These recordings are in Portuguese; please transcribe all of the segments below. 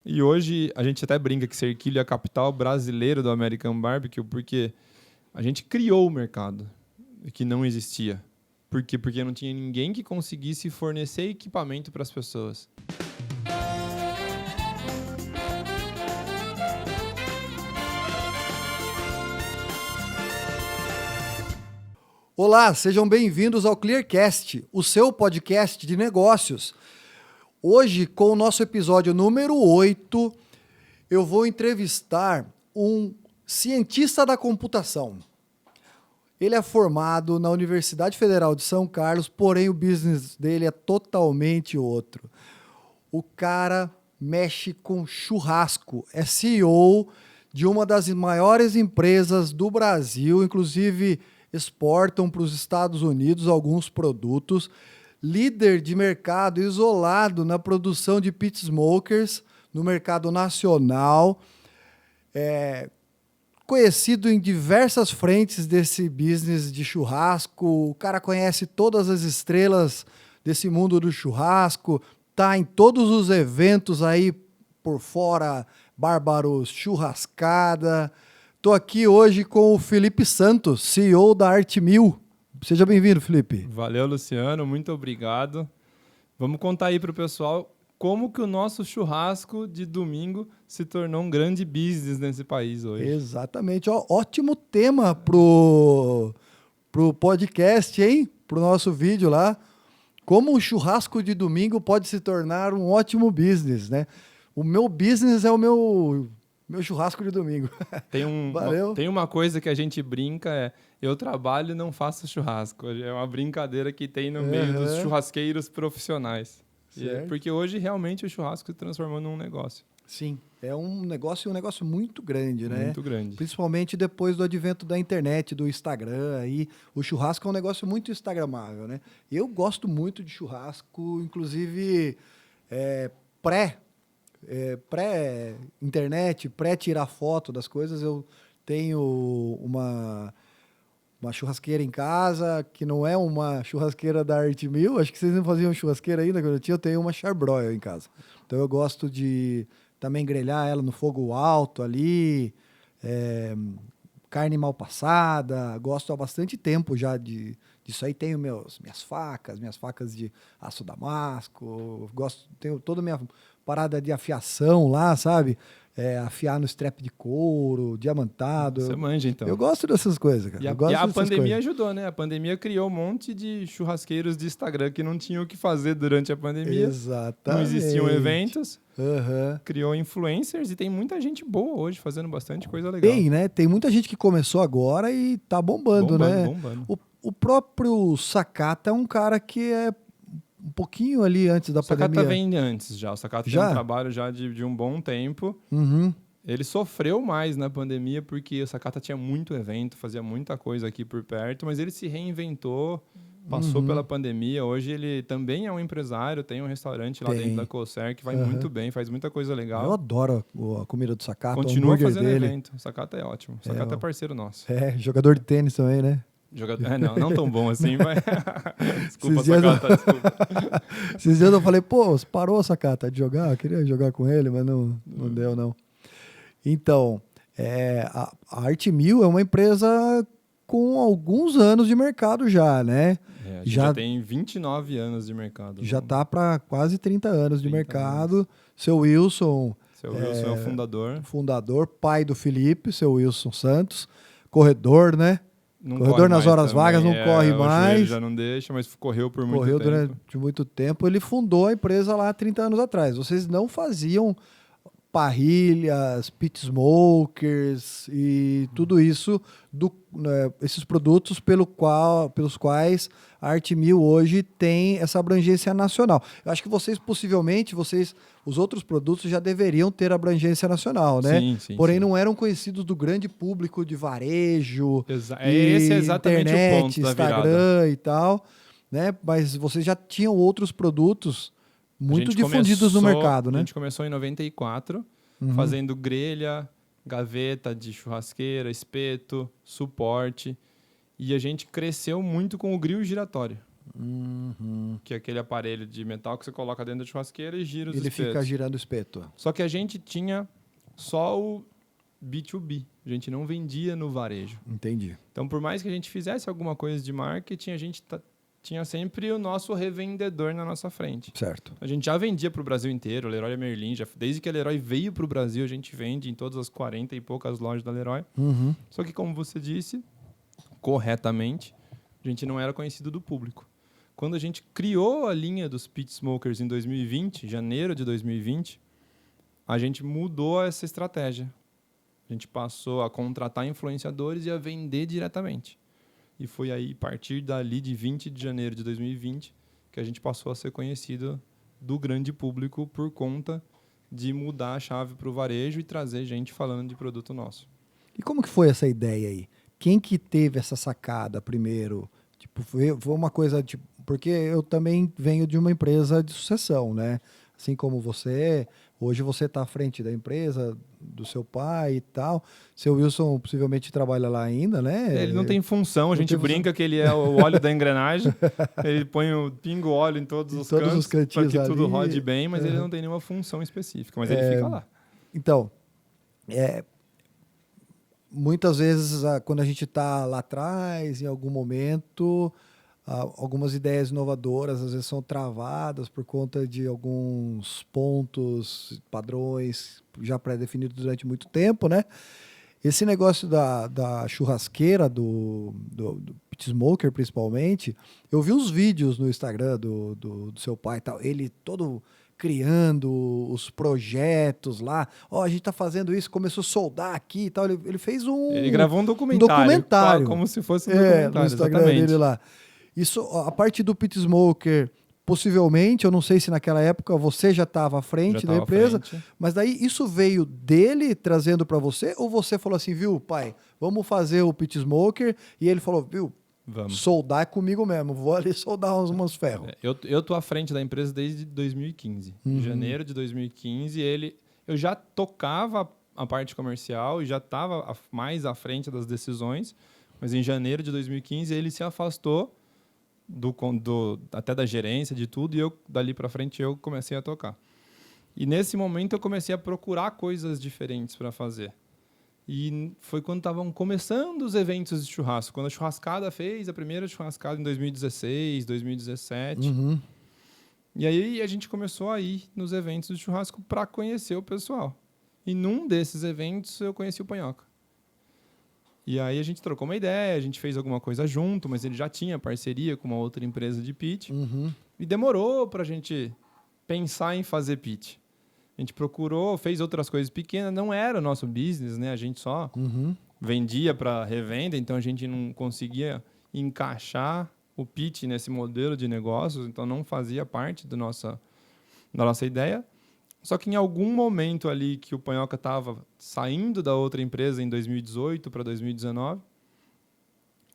E hoje a gente até brinca que Serquilho é a capital brasileira do American Barbecue porque a gente criou o mercado que não existia. Por quê? Porque não tinha ninguém que conseguisse fornecer equipamento para as pessoas. Olá, sejam bem-vindos ao Clearcast, o seu podcast de negócios. Hoje, com o nosso episódio número 8, eu vou entrevistar um cientista da computação. Ele é formado na Universidade Federal de São Carlos, porém o business dele é totalmente outro. O cara mexe com churrasco, é CEO de uma das maiores empresas do Brasil, inclusive exportam para os Estados Unidos alguns produtos, líder de mercado isolado na produção de pit smokers no mercado nacional, conhecido em diversas frentes desse business de churrasco. O cara conhece todas as estrelas desse mundo do churrasco, tá em todos os eventos aí por fora, Bárbaros, Churrascada. Estou aqui hoje com o Felipe Santos, CEO da Arte1000. Seja bem-vindo, Felipe. Valeu, Luciano. Muito obrigado. Vamos contar aí para o pessoal como que o nosso churrasco de domingo se tornou um grande business nesse país hoje. Exatamente. Ótimo tema pro podcast, hein? Pro nosso vídeo lá. Como o churrasco de domingo pode se tornar um ótimo business, né? O meu business é o meu churrasco de domingo. Tem uma coisa que a gente brinca, eu trabalho e não faço churrasco. É uma brincadeira que tem no meio dos churrasqueiros profissionais. Porque hoje realmente o churrasco se transformou num negócio. Sim, é um negócio muito grande, né? Muito grande. Principalmente depois do advento da internet, do Instagram. Aí, o churrasco é um negócio muito instagramável, né? Eu gosto muito de churrasco, inclusive pré-internet, pré-tirar foto das coisas. Eu tenho uma churrasqueira em casa, que não é uma churrasqueira da Arte1000. Acho que vocês não faziam churrasqueira ainda quando eu tenho uma Charbroil em casa. Então eu gosto de também grelhar ela no fogo alto ali, carne mal passada. Gosto há bastante tempo já disso aí. Tenho minhas facas de aço damasco. Tenho toda a minha parada de afiação lá, sabe? Afiar no strap de couro, diamantado. Você manja, então. Eu gosto dessas coisas, cara. E a pandemia ajudou, né? A pandemia criou um monte de churrasqueiros de Instagram que não tinham o que fazer durante a pandemia. Exatamente. Não existiam eventos. Uhum. Criou influencers e tem muita gente boa hoje fazendo bastante coisa legal. Tem, né? Tem muita gente que começou agora e tá bombando, né? Bombando. O próprio Sakata é um cara que é um pouquinho ali antes da pandemia. O Sakata vem antes já. O Sakata tem um trabalho já de um bom tempo. Uhum. Ele sofreu mais na pandemia porque o Sakata tinha muito evento, fazia muita coisa aqui por perto, mas ele se reinventou, passou pela pandemia. Hoje ele também é um empresário, tem um restaurante lá dentro da Cocer que vai muito bem, faz muita coisa legal. Eu adoro a comida do Sakata. Continua fazendo evento. O Sakata é ótimo. O Sakata é parceiro nosso. Jogador de tênis também, né? Não tão bom assim, mas... Desculpa, Sakata, desculpa. Esses dias eu falei, você parou, Sakata, de jogar? Eu queria jogar com ele, mas não deu, não. Então, a Arte1000 é uma empresa com alguns anos de mercado já, né? A gente já tem 29 anos de mercado. Já está para quase 30 anos de mercado. Anos. Seu Wilson é o fundador. Fundador, pai do Felipe, seu Wilson Santos. Corredor, né? Corredor nas horas vagas, não corre mais. Ele já não deixa, mas correu por muito tempo. Correu durante muito tempo. Ele fundou a empresa lá 30 anos atrás. Vocês não faziam parrilhas, pit smokers e tudo isso, esses produtos pelos quais a Arte1000 hoje tem essa abrangência nacional. Eu acho que possivelmente, os outros produtos já deveriam ter abrangência nacional, né? Sim, porém, não eram conhecidos do grande público de varejo, esse é exatamente internet, o ponto da Instagram virada. e tal, né? Mas vocês já tinham outros produtos muito difundidos no mercado, né? A gente começou em 94, fazendo grelha, gaveta de churrasqueira, espeto, suporte. E a gente cresceu muito com o grill giratório. Uhum. que é aquele aparelho de metal que você coloca dentro da churrasqueira e gira os Ele espetos. fica girando o espeto. Só que a gente tinha só o B2B. A gente não vendia no varejo. Entendi. Então, por mais que a gente fizesse alguma coisa de marketing, a gente tinha sempre o nosso revendedor na nossa frente. Certo. A gente já vendia para o Brasil inteiro, o Leroy Merlin. Desde que a Leroy veio para o Brasil, a gente vende em todas as 40 e poucas lojas da Leroy. Uhum. Só que, como você disse, corretamente, a gente não era conhecido do público. Quando a gente criou a linha dos Pit Smokers em 2020, janeiro de 2020, a gente mudou essa estratégia. A gente passou a contratar influenciadores e a vender diretamente. E foi aí, a partir dali, de 20 de janeiro de 2020, que a gente passou a ser conhecido do grande público por conta de mudar a chave para o varejo e trazer gente falando de produto nosso. E como que foi essa ideia aí? Quem que teve essa sacada primeiro? Tipo, foi uma coisa, tipo, porque eu também venho de uma empresa de sucessão, né? Assim como você, hoje você está à frente da empresa, do seu pai e tal. Seu Wilson possivelmente trabalha lá ainda, né? Ele não tem função, a gente tem brinca que ele é o óleo da engrenagem. Ele põe o pingo óleo em todos os cantos para que tudo rode bem, mas ele não tem nenhuma função específica, mas ele fica lá. Então, muitas vezes, quando a gente está lá atrás, em algum momento, algumas ideias inovadoras às vezes são travadas por conta de alguns pontos, padrões já pré-definidos durante muito tempo, né? Esse negócio da churrasqueira, do Pit Smoker principalmente, eu vi uns vídeos no Instagram do seu pai e tal, ele todo criando os projetos lá. Ó, a gente tá fazendo isso, começou a soldar aqui e tal. Ele fez Ele gravou um documentário. Como se fosse um documentário, no Instagram exatamente. dele lá. Isso, a parte do Pit Smoker, possivelmente, eu não sei se naquela época você já estava à frente da empresa, mas daí isso veio dele trazendo para você, ou você falou assim, viu, pai, vamos fazer o Pit Smoker, e ele falou, viu, vamos. Soldar é comigo mesmo, vou ali soldar uns ferros. Eu tô à frente da empresa desde 2015. Em janeiro de 2015, eu já tocava a parte comercial e já estava mais à frente das decisões, mas em janeiro de 2015 ele se afastou até da gerência, de tudo, e eu, dali para frente, eu comecei a tocar. E nesse momento eu comecei a procurar coisas diferentes para fazer. E foi quando estavam começando os eventos de churrasco. Quando a churrascada fez a primeira churrascada em 2016, 2017. E aí a gente começou a ir nos eventos de churrasco para conhecer o pessoal. E num desses eventos eu conheci o Panhoca. E aí a gente trocou uma ideia, a gente fez alguma coisa junto, mas ele já tinha parceria com uma outra empresa de pit. E demorou para a gente pensar em fazer pit. A gente procurou, fez outras coisas pequenas, não era o nosso business, né? A gente só vendia para revenda, então a gente não conseguia encaixar o pit nesse modelo de negócios, então não fazia parte da nossa ideia. Só que em algum momento ali que o Panhoca estava saindo da outra empresa em 2018 para 2019,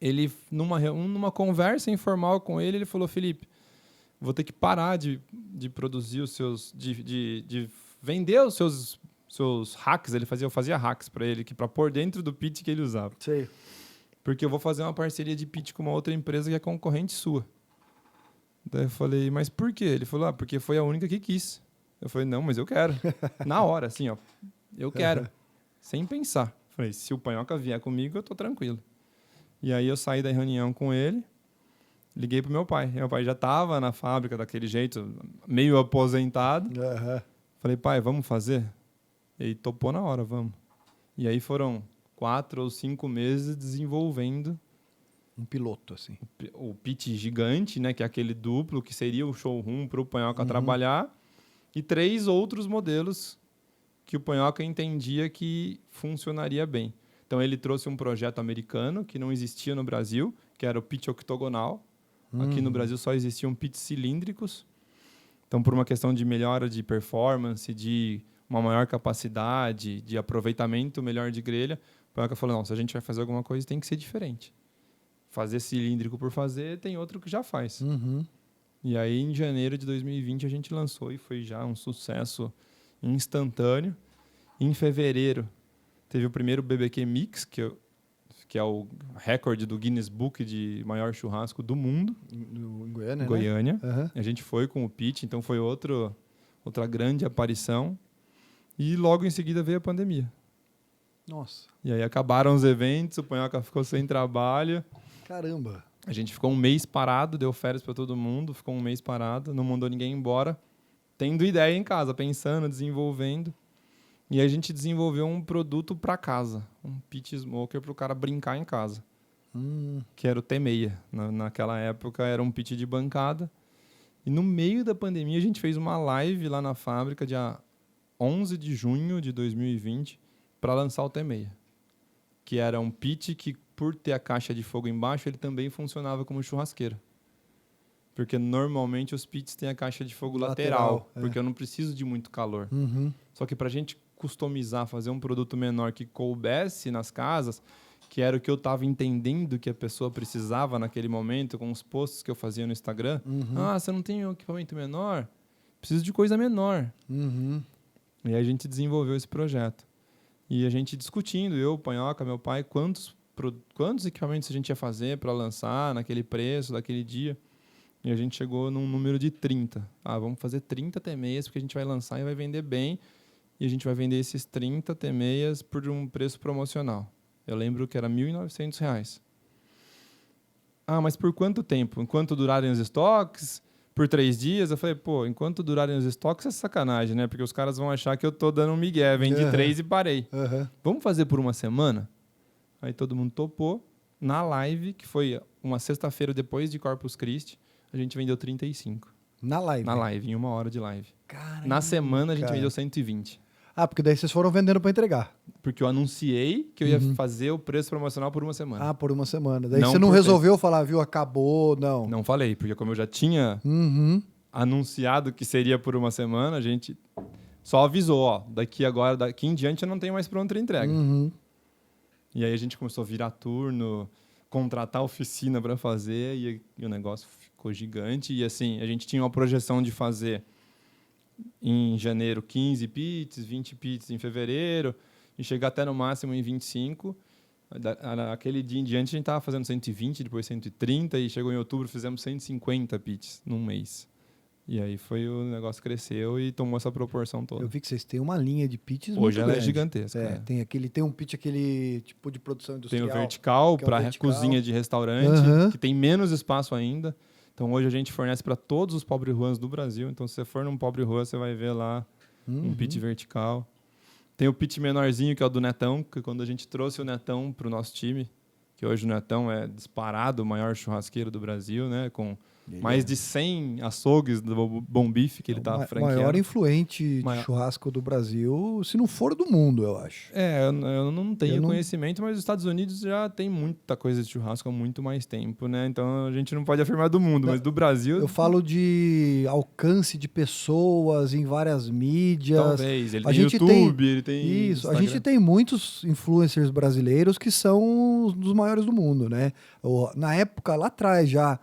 ele, numa conversa informal com ele falou, Felipe, vou ter que parar de produzir os seus... de vender os seus hacks. Eu fazia hacks para ele, para pôr dentro do pit que ele usava. Sei. Porque eu vou fazer uma parceria de pit com uma outra empresa que é concorrente sua. Daí eu falei, mas por quê? Ele falou, porque foi a única que quis. Eu falei, não, mas eu quero. Na hora, assim, ó. Eu quero. Sem pensar. Falei, se o Panhoca vier comigo, eu tô tranquilo. E aí eu saí da reunião com ele, liguei pro meu pai. Meu pai já tava na fábrica daquele jeito, meio aposentado. Falei, pai, vamos fazer? Ele topou na hora, vamos. E aí foram 4 ou 5 meses desenvolvendo um piloto, assim. O pit gigante, né, que é aquele duplo, que seria o showroom para o Panhoca trabalhar. E 3 outros modelos que o Panhoca entendia que funcionaria bem. Então, ele trouxe um projeto americano que não existia no Brasil, que era o pit octogonal. Aqui no Brasil só existiam pits cilíndricos. Então, por uma questão de melhora de performance, de uma maior capacidade, de aproveitamento melhor de grelha, o Panhoca falou, não, se a gente vai fazer alguma coisa, tem que ser diferente. Fazer cilíndrico por fazer, tem outro que já faz. E aí, em janeiro de 2020, a gente lançou e foi já um sucesso instantâneo. Em fevereiro, teve o primeiro BBQ Mix, que que é o recorde do Guinness Book de maior churrasco do mundo. Em Goiânia, Goiânia. né? Uhum. A gente foi com o Pitch, então foi outra grande aparição. E logo em seguida veio a pandemia. Nossa. E aí acabaram os eventos, o Panhoca ficou sem trabalho. Caramba. A gente ficou um mês parado, deu férias para todo mundo, ficou um mês parado, não mandou ninguém embora, tendo ideia em casa, pensando, desenvolvendo. E aí a gente desenvolveu um produto para casa, um pit smoker para o cara brincar em casa, que era o T6. Naquela época era um pit de bancada. E no meio da pandemia a gente fez uma live lá na fábrica, dia 11 de junho de 2020, para lançar o T6, que era um pit que, por ter a caixa de fogo embaixo, ele também funcionava como churrasqueira. Porque normalmente os pits têm a caixa de fogo lateral, porque eu não preciso de muito calor. Uhum. Só que para a gente customizar, fazer um produto menor que coubesse nas casas, que era o que eu estava entendendo que a pessoa precisava naquele momento, com os posts que eu fazia no Instagram. Ah, você não tem um equipamento menor? Preciso de coisa menor. Uhum. E aí a gente desenvolveu esse projeto. E a gente discutindo, eu, o Panhoca, meu pai, quantos equipamentos a gente ia fazer para lançar naquele preço, daquele dia. E a gente chegou num número de 30. Ah, vamos fazer 30 T6, porque a gente vai lançar e vai vender bem. E a gente vai vender esses 30 T6 por um preço promocional. Eu lembro que era R$ 1.900. Ah, mas por quanto tempo? Enquanto durarem os estoques? Por 3 dias? Eu falei, pô, enquanto durarem os estoques é sacanagem, né? Porque os caras vão achar que eu tô dando um migué. Vendi 3 e parei. Vamos fazer por uma semana? Aí todo mundo topou. Na live, que foi uma sexta-feira depois de Corpus Christi, a gente vendeu 35. Na live? Na live, em 1 hora de live. Caramba, na semana a gente vendeu 120. Ah, porque daí vocês foram vendendo para entregar. Porque eu anunciei que eu ia fazer o preço promocional por uma semana. Ah, por uma semana. Daí Não você não por resolveu falar, viu, acabou, não. Não falei, porque como eu já tinha anunciado que seria por uma semana, a gente só avisou, ó, daqui em diante eu não tenho mais pronta entrega. E aí a gente começou a virar turno, contratar oficina para fazer, e o negócio ficou gigante. E assim, a gente tinha uma projeção de fazer em janeiro 15 pits, 20 pits em fevereiro, e chegar até no máximo em 25. Aquele dia em diante a gente estava fazendo 120, depois 130, e chegou em outubro, fizemos 150 pits num mês. E aí o negócio cresceu e tomou essa proporção toda. Eu vi que vocês têm uma linha de pits Hoje muito ela grande. é gigantesca. É, tem um pit, aquele tipo de produção industrial. Tem o vertical para cozinha de restaurante, que tem menos espaço ainda. Então hoje a gente fornece para todos os pobre ruans do Brasil. Então se você for num pobre rua, você vai ver lá um pit vertical. Tem o pit menorzinho, que é o do Netão, que quando a gente trouxe o Netão para o nosso time, que hoje o Netão é disparado o maior churrasqueiro do Brasil, né? Com mais de 100 açougues do Bom Bife que ele está franqueando. O maior influente de churrasco do Brasil, se não for do mundo, eu acho. É, eu não tenho conhecimento, mas os Estados Unidos já tem muita coisa de churrasco há muito mais tempo, né? Então a gente não pode afirmar do mundo, mas do Brasil... Eu falo de alcance de pessoas em várias mídias. Talvez, ele tem YouTube, ele tem Isso, Instagram. a gente tem muitos influencers brasileiros que são dos maiores do mundo, né? Na época, lá atrás já...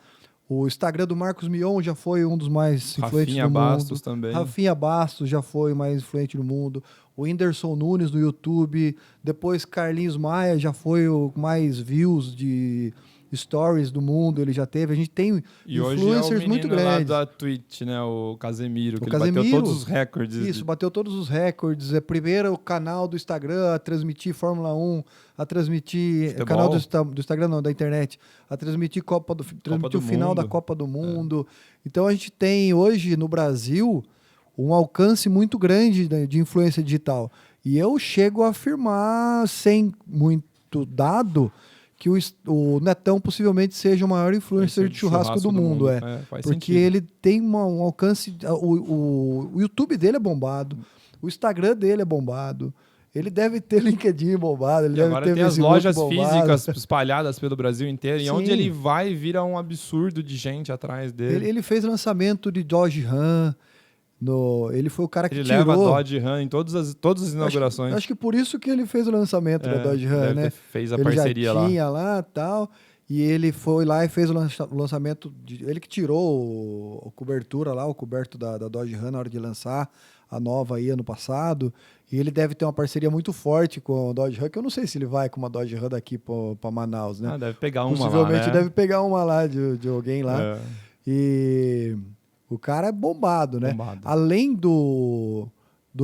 O Instagram do Marcos Mion já foi um dos mais influentes do mundo. Rafinha Bastos também. Rafinha Bastos já foi mais influente do mundo. O Whindersson Nunes no YouTube. Depois Carlinhos Maia já foi o mais views de stories do mundo. Ele já teve. A gente tem influencers muito grandes. Lá da Twitch, né? O Casemiro. Ele bateu todos os recordes. Isso, bateu todos os recordes. É primeiro o canal do Instagram a transmitir Fórmula 1, a transmitir... Futebol. Canal do Instagram não, da internet. A transmitir o final da Copa do Mundo. Então a gente tem hoje no Brasil um alcance muito grande de influência digital. E eu chego a afirmar, sem muito dado, que o Netão possivelmente seja o maior influencer de churrasco do mundo. Faz porque sentido. ele tem um alcance... O YouTube dele é bombado, o Instagram dele é bombado, ele deve ter LinkedIn bombado, ele E deve agora ter tem as Facebook lojas bombado. físicas espalhadas pelo Brasil inteiro. E Sim. onde ele vai, vira um absurdo de gente atrás dele. Ele fez lançamento de Dodge Ram. Ele foi o cara que Ele tirou... leva Dodge Ram em todas as inaugurações. Acho que por isso que ele fez o lançamento da Dodge Ram, né? Fez a ele parceria lá. Já tinha lá e tal. E ele foi lá e fez o lançamento. Ele que tirou a cobertura lá, o coberto da Dodge Ram na hora de lançar. a nova aí ano passado, e ele deve ter uma parceria muito forte com a Dodge Ram, que eu não sei se ele vai com uma Dodge Ram daqui para Manaus, né? Deve pegar uma Possivelmente lá, né? deve pegar uma lá de alguém lá. É, E o cara é bombado, né? bombado. Além do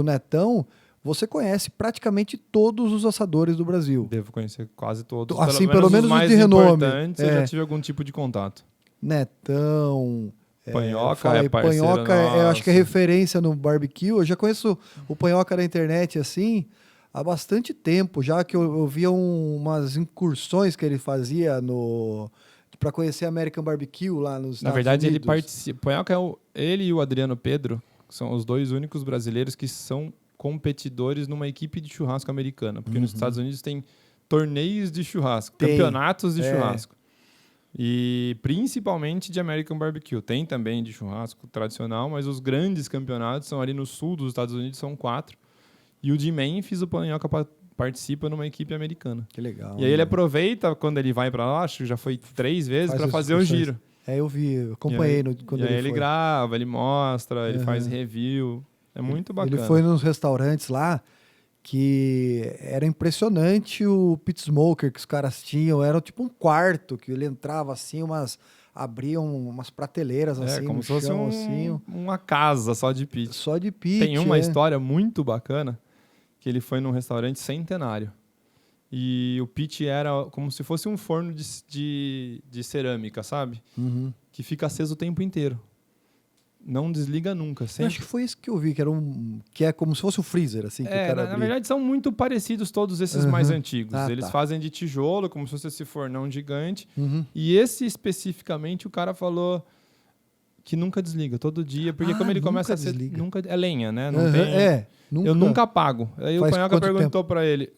Netão, você conhece praticamente todos os assadores do Brasil. Devo conhecer quase todos. Assim, pelo menos os mais de renome. importantes, eu já tive algum tipo de contato. Netão... Panhoca fala aí, é parceiro Panhoca eu acho que é nosso. referência no barbecue. Eu já conheço o Panhoca da internet assim há bastante tempo, já que eu via umas incursões que ele fazia para conhecer American Barbecue lá nos Estados Na verdade, ele Unidos. participa. Panhoca ele e o Adriano Pedro são os dois únicos brasileiros que são competidores numa equipe de churrasco americana. Porque nos Estados Unidos tem torneios de churrasco, campeonatos de churrasco. E principalmente de American Barbecue. Tem também de churrasco tradicional, mas os grandes campeonatos são ali no sul dos Estados Unidos, são 4. E o de Memphis, o Panhoca participa numa equipe americana. Que legal. E aí ele aproveita quando ele vai para lá, acho que já foi 3 vezes, para fazer o giro. Eu vi, eu acompanhei quando ele foi. Ele grava, ele mostra, ele faz review. É muito bacana. Ele foi nos restaurantes lá que era impressionante o pit smoker que os caras tinham. Era tipo um quarto que ele entrava assim, abriam umas prateleiras assim como no se fosse chão, assim. uma casa só de pit. Só de pit. Tem uma história muito bacana que ele foi num restaurante centenário. E o pit era como se fosse um forno de cerâmica, sabe? Uhum. Que fica aceso o tempo inteiro. Não desliga nunca. Eu Sempre. acho que foi isso que eu vi, que é como se fosse um freezer, assim, que o cara na abria. verdade, são muito parecidos todos esses mais antigos. Eles tá. fazem de tijolo, como se fosse esse fornão gigante. Uhum. E esse especificamente, o cara falou que nunca desliga, todo dia. Porque como ele começa a ser... desliga. Nunca é lenha, né? Não Uhum. tem... Nunca. Eu nunca apago. Aí Faz o Panhoca quanto perguntou pra ele,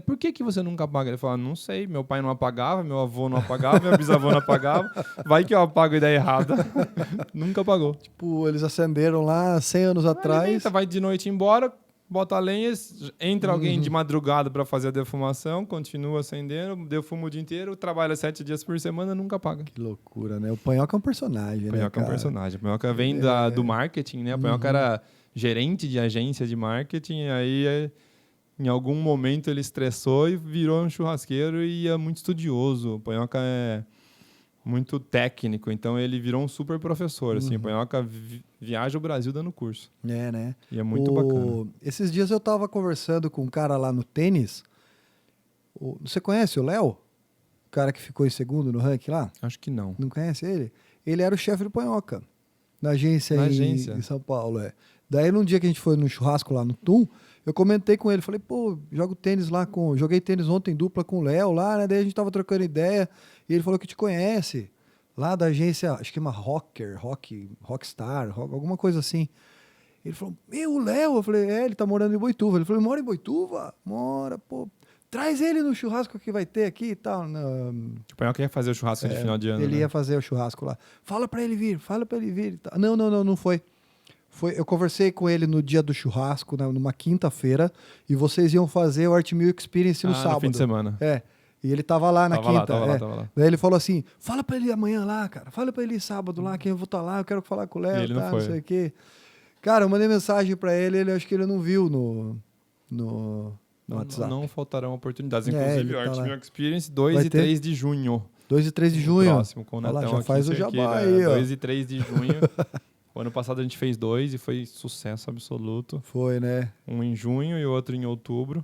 por que você nunca apaga? Ele falou, não sei, meu pai não apagava, meu avô não apagava, meu bisavô não apagava, vai que eu apago e dá errado. Nunca apagou. Tipo, eles acenderam lá 100 anos atrás. Alimenta, vai de noite embora, bota a lenha, entra alguém de madrugada pra fazer a defumação, continua acendendo, defuma o dia inteiro, trabalha 7 dias por semana, nunca apaga. Que loucura, né? O Panhoca é um personagem, O né, Panhoca é um cara? personagem. O Panhoca vem do marketing, né? O Panhoca era gerente de agência de marketing, aí em algum momento ele estressou e virou um churrasqueiro e é muito estudioso. O Panhoca é muito técnico, então ele virou um super professor. Assim, o Panhoca viaja o Brasil dando curso. É, né? E é muito bacana. Esses dias eu tava conversando com um cara lá no tênis. Você conhece o Léo? O cara que ficou em segundo no ranking lá? Acho que não. Não conhece ele? Ele era o chefe do Panhoca, na agência em São Paulo. Daí, num dia que a gente foi no churrasco lá no TUM, eu comentei com ele, falei, pô, joguei tênis ontem dupla com o Léo lá, né? Daí a gente tava trocando ideia e ele falou que te conhece, lá da agência, acho que é uma Rockstar, alguma coisa assim. Ele falou, o Léo? Eu falei, ele tá morando em Boituva. Ele falou, mora em Boituva? Mora, pô. Traz ele no churrasco que vai ter aqui e tal. O Panhoca ia fazer o churrasco de final de ano, Ele né? ia fazer o churrasco lá. Fala pra ele vir e tal. Não foi. Eu conversei com ele no dia do churrasco, numa quinta-feira, e vocês iam fazer o Art Mill Experience no sábado. No fim de semana. E ele tava lá na quinta. Tava lá. Daí ele falou assim, fala pra ele amanhã lá, cara. Fala pra ele ir sábado lá, que eu vou estar lá, eu quero falar com o Léo, ele não sei o quê. Cara, eu mandei mensagem pra ele, acho que ele não viu no WhatsApp. Não faltarão oportunidades. Inclusive, o tá Art lá. Mill Experience 2 e 3 de junho. 2 e 3 de junho. Próximo, com o Olha lá, Netão já aqui faz em o jabá Cerqueira. aí, ó. 2 e 3 de junho. O ano passado a gente fez 2 e foi sucesso absoluto. Foi, né? Um em junho e o outro em outubro.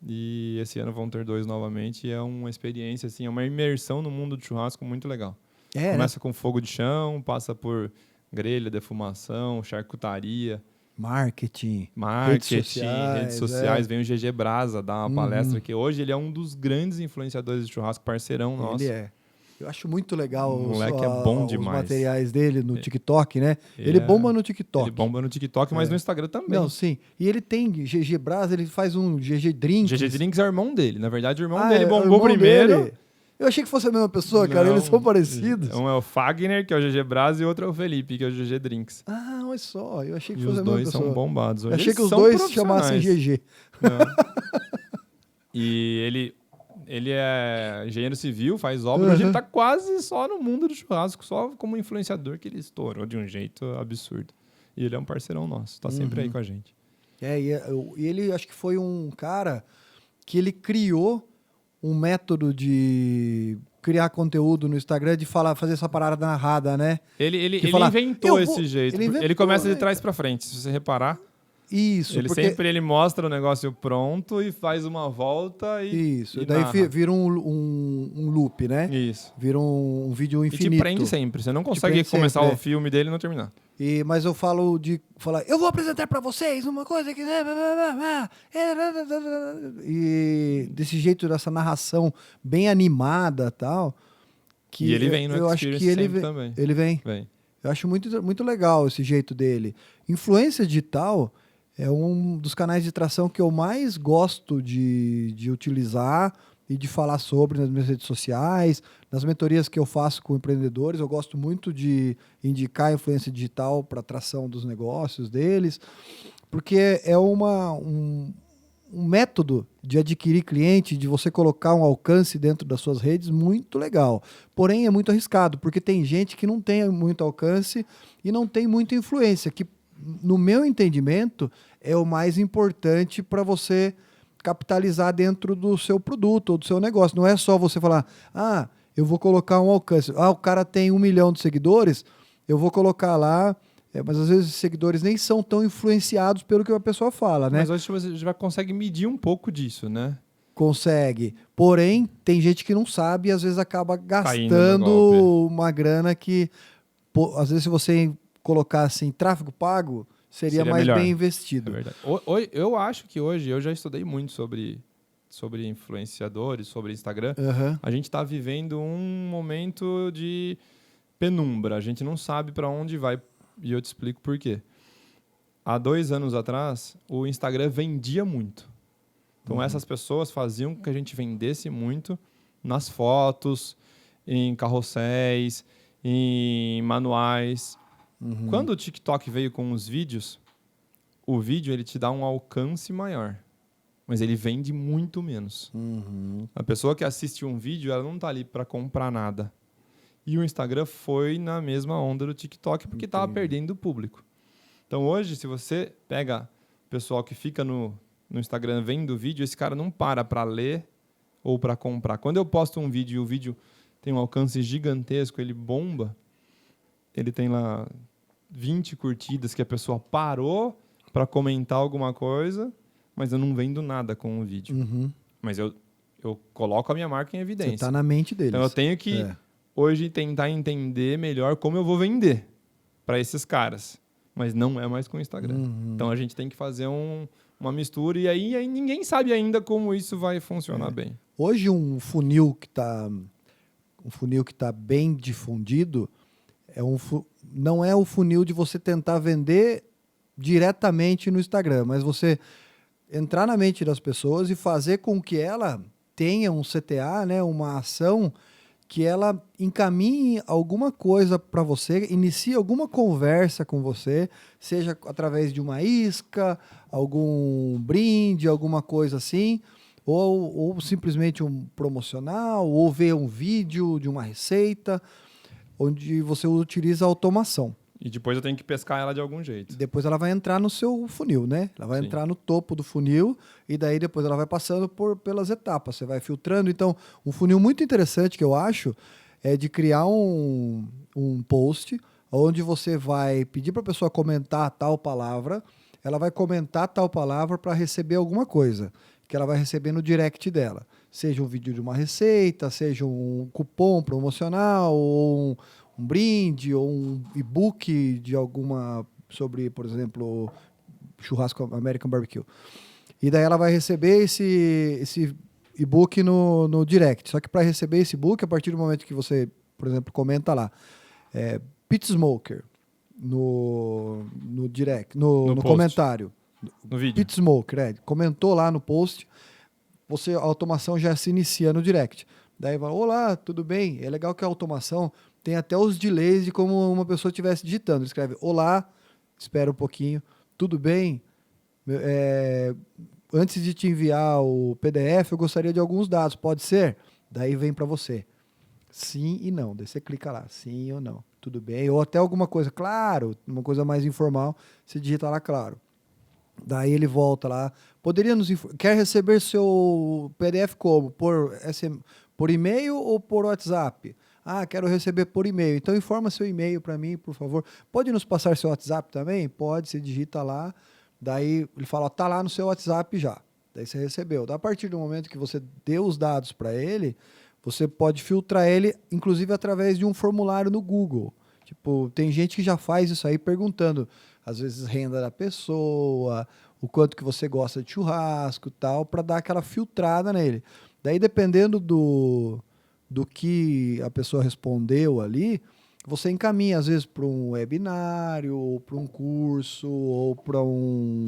E esse ano vão ter 2 novamente. E é uma experiência, assim, é uma imersão no mundo do churrasco muito legal. Começa com fogo de chão, passa por grelha, defumação, charcutaria. Marketing, Redes sociais. Vem o GG Brasa dar uma palestra, que hoje ele é um dos grandes influenciadores de churrasco, parceirão nosso. Ele é. Eu acho muito legal O moleque é bom demais. os materiais dele no TikTok, né? Ele bomba no TikTok. Ele bomba no TikTok, mas no Instagram também. Não, sim. E ele tem GG Brasa, ele faz um GG Drinks. GG Drinks é o irmão dele. Na verdade, o irmão dele bombou primeiro. Dele. Eu achei que fosse a mesma pessoa, cara. Eles são parecidos. Um é o Fagner, que é o GG Brasa, e outro é o Felipe, que é o GG Drinks. Ah, olha só. Eu achei que E fosse os a mesma dois pessoa. são bombados. Hoje Eu achei eles que os são dois se chamassem profissionais. GG. E ele é engenheiro civil, faz obra. Hoje ele tá quase só no mundo do churrasco, só como influenciador, que ele estourou de um jeito absurdo. E ele é um parceirão nosso, tá sempre aí com a gente. E ele acho que foi um cara que ele criou um método de criar conteúdo no Instagram, de fazer essa parada narrada, né? Ele falar, inventou esse jeito. Ele começa de né? trás pra frente, se você reparar. Isso, Ele mostra o negócio pronto e faz uma volta e Isso, e daí narra. vira um loop, né? Isso. Vira um vídeo E infinito. te prende sempre. Você não consegue prende começar sempre, o filme dele e não terminar. Mas eu falo de falar, eu vou apresentar pra vocês uma coisa que... E desse jeito, dessa narração bem animada e tal... Que E ele vem no eu acho Experience que sempre também. Ele vem. Eu acho muito, muito legal esse jeito dele. Influência digital é um dos canais de tração que eu mais gosto de utilizar e de falar sobre nas minhas redes sociais, nas mentorias que eu faço com empreendedores. Eu gosto muito de indicar a influência digital para a atração dos negócios deles, porque é um método de adquirir cliente, de você colocar um alcance dentro das suas redes muito legal. Porém, é muito arriscado, porque tem gente que não tem muito alcance e não tem muita influência, que, no meu entendimento, é o mais importante para você capitalizar dentro do seu produto ou do seu negócio. Não é só você falar, eu vou colocar um alcance. O cara tem 1 milhão de seguidores, eu vou colocar lá... mas às vezes os seguidores nem são tão influenciados pelo que a pessoa fala, né? Mas hoje você já consegue medir um pouco disso, né? Consegue. Porém, tem gente que não sabe e às vezes acaba gastando uma grana que, às vezes, se você colocasse em tráfego pago, seria mais melhor. bem investido. É verdade. Eu acho que hoje, eu já estudei muito sobre influenciadores, sobre Instagram. A gente está vivendo um momento de penumbra. A gente não sabe para onde vai. E eu te explico por quê. Há 2 anos atrás, o Instagram vendia muito. Então, essas pessoas faziam com que a gente vendesse muito nas fotos, em carrosséis, em manuais. Quando o TikTok veio com os vídeos, o vídeo ele te dá um alcance maior, mas ele vende muito menos. A pessoa que assiste um vídeo, ela não está ali para comprar nada. E o Instagram foi na mesma onda do TikTok, porque estava perdendo o público. Então, hoje, se você pega o pessoal que fica no Instagram vendo o vídeo, esse cara não para ler ou para comprar. Quando eu posto um vídeo e o vídeo tem um alcance gigantesco, ele bomba, ele tem lá 20 curtidas que a pessoa parou para comentar alguma coisa, mas eu não vendo nada com o vídeo. Mas eu coloco a minha marca em evidência. Você está na mente deles. Então, eu tenho que... hoje tentar entender melhor como eu vou vender para esses caras. Mas não é mais com o Instagram. Então a gente tem que fazer uma mistura e aí ninguém sabe ainda como isso vai funcionar bem. Hoje um funil que está bem difundido não é o funil de você tentar vender diretamente no Instagram, mas você entrar na mente das pessoas e fazer com que ela tenha um CTA, né, uma ação que ela encaminhe alguma coisa para você, inicie alguma conversa com você, seja através de uma isca, algum brinde, alguma coisa assim, ou simplesmente um promocional, ou ver um vídeo de uma receita, onde você utiliza a automação. E depois eu tenho que pescar ela de algum jeito. Depois ela vai entrar no seu funil, né? Ela vai entrar no topo do funil e daí depois ela vai passando pelas etapas. Você vai filtrando. Então, um funil muito interessante que eu acho é de criar um post onde você vai pedir para a pessoa comentar tal palavra, ela vai comentar tal palavra para receber alguma coisa que ela vai receber no direct dela. Seja um vídeo de uma receita, seja um cupom promocional, ou um brinde, ou um e-book de alguma... sobre, por exemplo, churrasco American Barbecue. E daí ela vai receber esse e-book no direct. Só que para receber esse e-book, a partir do momento que você, por exemplo, comenta lá, Pit Smoker, no direct, no comentário. No vídeo. Pit Smoker, comentou lá no post, a automação já se inicia no direct. Daí vai, olá, tudo bem? É legal que a automação tem até os delays de como uma pessoa estivesse digitando. Ele escreve, olá, espera um pouquinho, tudo bem? Antes de te enviar o PDF, eu gostaria de alguns dados, pode ser? Daí vem para você. Sim e não. Daí você clica lá, sim ou não. tudo bem. Ou até alguma coisa, claro, uma coisa mais informal, você digita lá, claro. Daí ele volta lá. Poderia quer receber seu PDF como? Por e-mail ou por WhatsApp? Ah, quero receber por e-mail. Então informa seu e-mail para mim, por favor. Pode nos passar seu WhatsApp também? Pode, você digita lá. Daí ele fala, tá lá no seu WhatsApp já. Daí você recebeu. A partir do momento que você deu os dados para ele, você pode filtrar ele, inclusive através de um formulário no Google. Tipo, tem gente que já faz isso aí perguntando, às vezes, renda da pessoa, o quanto que você gosta de churrasco e tal, para dar aquela filtrada nele. Daí, dependendo do que a pessoa respondeu ali, você encaminha, às vezes, para um webinário, ou para um curso, ou para um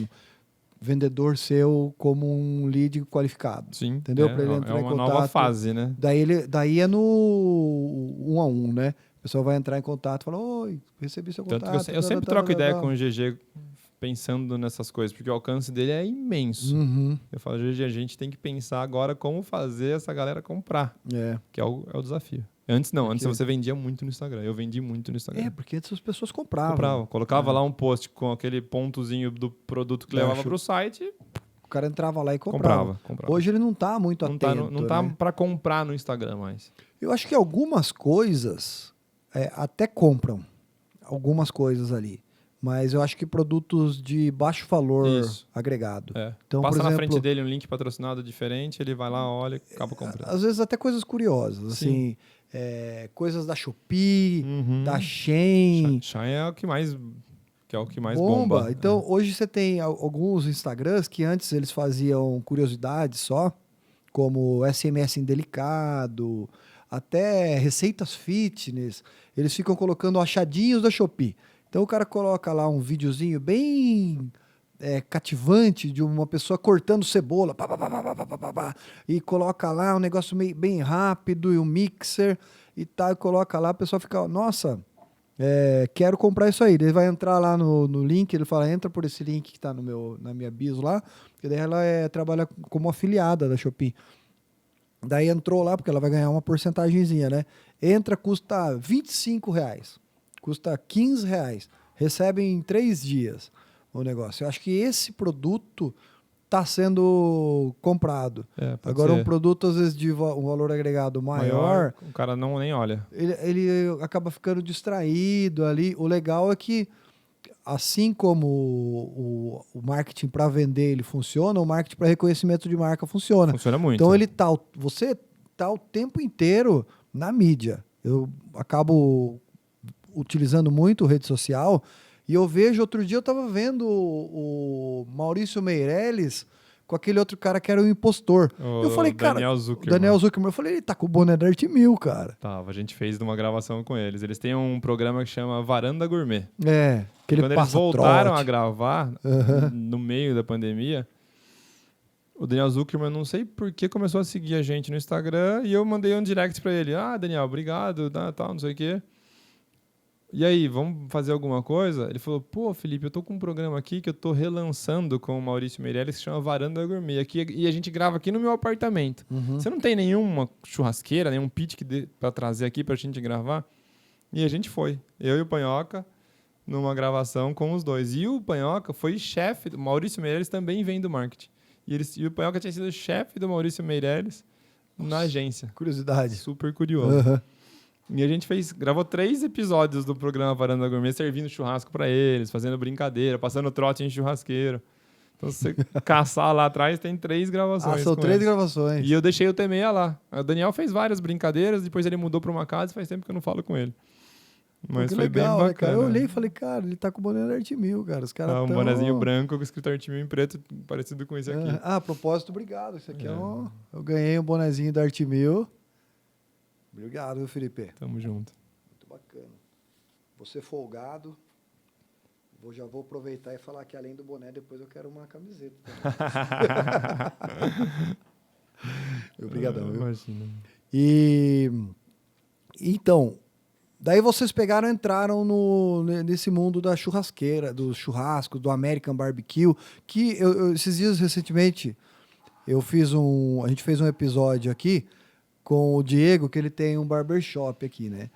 vendedor seu como um lead qualificado. Sim, entendeu? Para ele entrar em contato. É uma nova fase, né? Daí é no 1 a 1, né? A pessoa vai entrar em contato e fala, oi, recebi seu contato. Tanto que eu sempre troco ideia com o GG pensando nessas coisas, porque o alcance dele é imenso. Uhum. Eu falo, GG, a gente tem que pensar agora como fazer essa galera comprar, que é o desafio. Antes você vendia muito no Instagram. Eu vendi muito no Instagram. Porque antes as pessoas compravam. Colocava lá um post com aquele pontozinho do produto que levava para o site. O cara entrava lá e comprava. Hoje ele não está muito atento. Não tá para comprar no Instagram mais. Eu acho que algumas coisas até compram. Algumas coisas ali. Mas eu acho que produtos de baixo valor agregado. Então, passa por exemplo, na frente dele um link patrocinado diferente, ele vai lá, olha e acaba comprando. Às vezes até coisas curiosas. Assim, coisas da Shopee, da Shein. Shein é o que mais bomba. Então, hoje você tem alguns Instagrams que antes eles faziam curiosidades só, como SMS indelicado, até receitas fitness. Eles ficam colocando achadinhos da Shopee. Então o cara coloca lá um videozinho bem cativante de uma pessoa cortando cebola, e coloca lá um negócio bem rápido e um mixer e tal, e coloca lá, a pessoa fica, nossa, quero comprar isso aí. Ele vai entrar lá no link, ele fala, entra por esse link que está na minha bio lá, e daí ela trabalha como afiliada da Shopee. Daí entrou lá, porque ela vai ganhar uma porcentagemzinha, né? Entra, custa R$25. Custa R$15. Recebe em 3 dias o negócio. Eu acho que esse produto está sendo comprado. Agora, um produto, às vezes, de um valor agregado maior, o cara nem olha. Ele acaba ficando distraído ali. O legal é que, assim como o marketing para vender ele funciona, o marketing para reconhecimento de marca funciona. Funciona muito. Então, você está o tempo inteiro na mídia. Eu acabo utilizando muito rede social, e eu vejo, outro dia eu estava vendo o Maurício Meirelles com aquele outro cara que era o impostor. Eu falei, cara, Daniel Zuckerman, eu falei, ele tá com o boné da Arte Mil, cara. Tava, a gente fez uma gravação com eles. Eles têm um programa que chama Varanda Gourmet. Que ele quando eles voltaram a gravar, no meio da pandemia, o Daniel Zuckerman, não sei por que, começou a seguir a gente no Instagram, e eu mandei um direct pra ele. Daniel, obrigado, tal, não sei o quê. E aí, vamos fazer alguma coisa? Ele falou, pô, Felipe, eu tô com um programa aqui que eu tô relançando com o Maurício Meirelles, que se chama Varanda Gourmet. E a gente grava aqui no meu apartamento. Você não tem nenhuma churrasqueira, nenhum pit pra trazer aqui pra gente gravar? E a gente foi. Eu e o Panhoca, numa gravação com os dois. E o Panhoca foi chefe, o Maurício Meirelles também vem do marketing. E o Panhoca tinha sido chefe do Maurício Meirelles na agência. Curiosidade. Super curioso. E a gente gravou 3 episódios do programa Varanda Gourmet, servindo churrasco para eles, fazendo brincadeira, passando trote em churrasqueiro. Então, se você caçar lá atrás, tem 3 gravações. São 3 gravações. E eu deixei o T6 lá. O Daniel fez várias brincadeiras, depois ele mudou para uma casa e faz tempo que eu não falo com ele. Mas foi legal, bem bacana. Cara. Eu olhei e falei, cara, ele tá com o boné da Arte Mil, cara. Os caras um bonezinho branco com escrito Arte Mil em preto, parecido com esse aqui. A propósito, obrigado. Esse aqui eu ganhei um bonezinho da Arte Mil. Obrigado, viu, Felipe? Tamo junto. Muito bacana. Você folgado. Já vou aproveitar e falar que além do boné, depois eu quero uma camiseta. Obrigadão, viu? Imagina. Então, daí vocês entraram nesse mundo da churrasqueira, do churrasco, do American Barbecue, que esses dias, recentemente, a gente fez um episódio aqui com o Diego, que ele tem um barbershop aqui, né?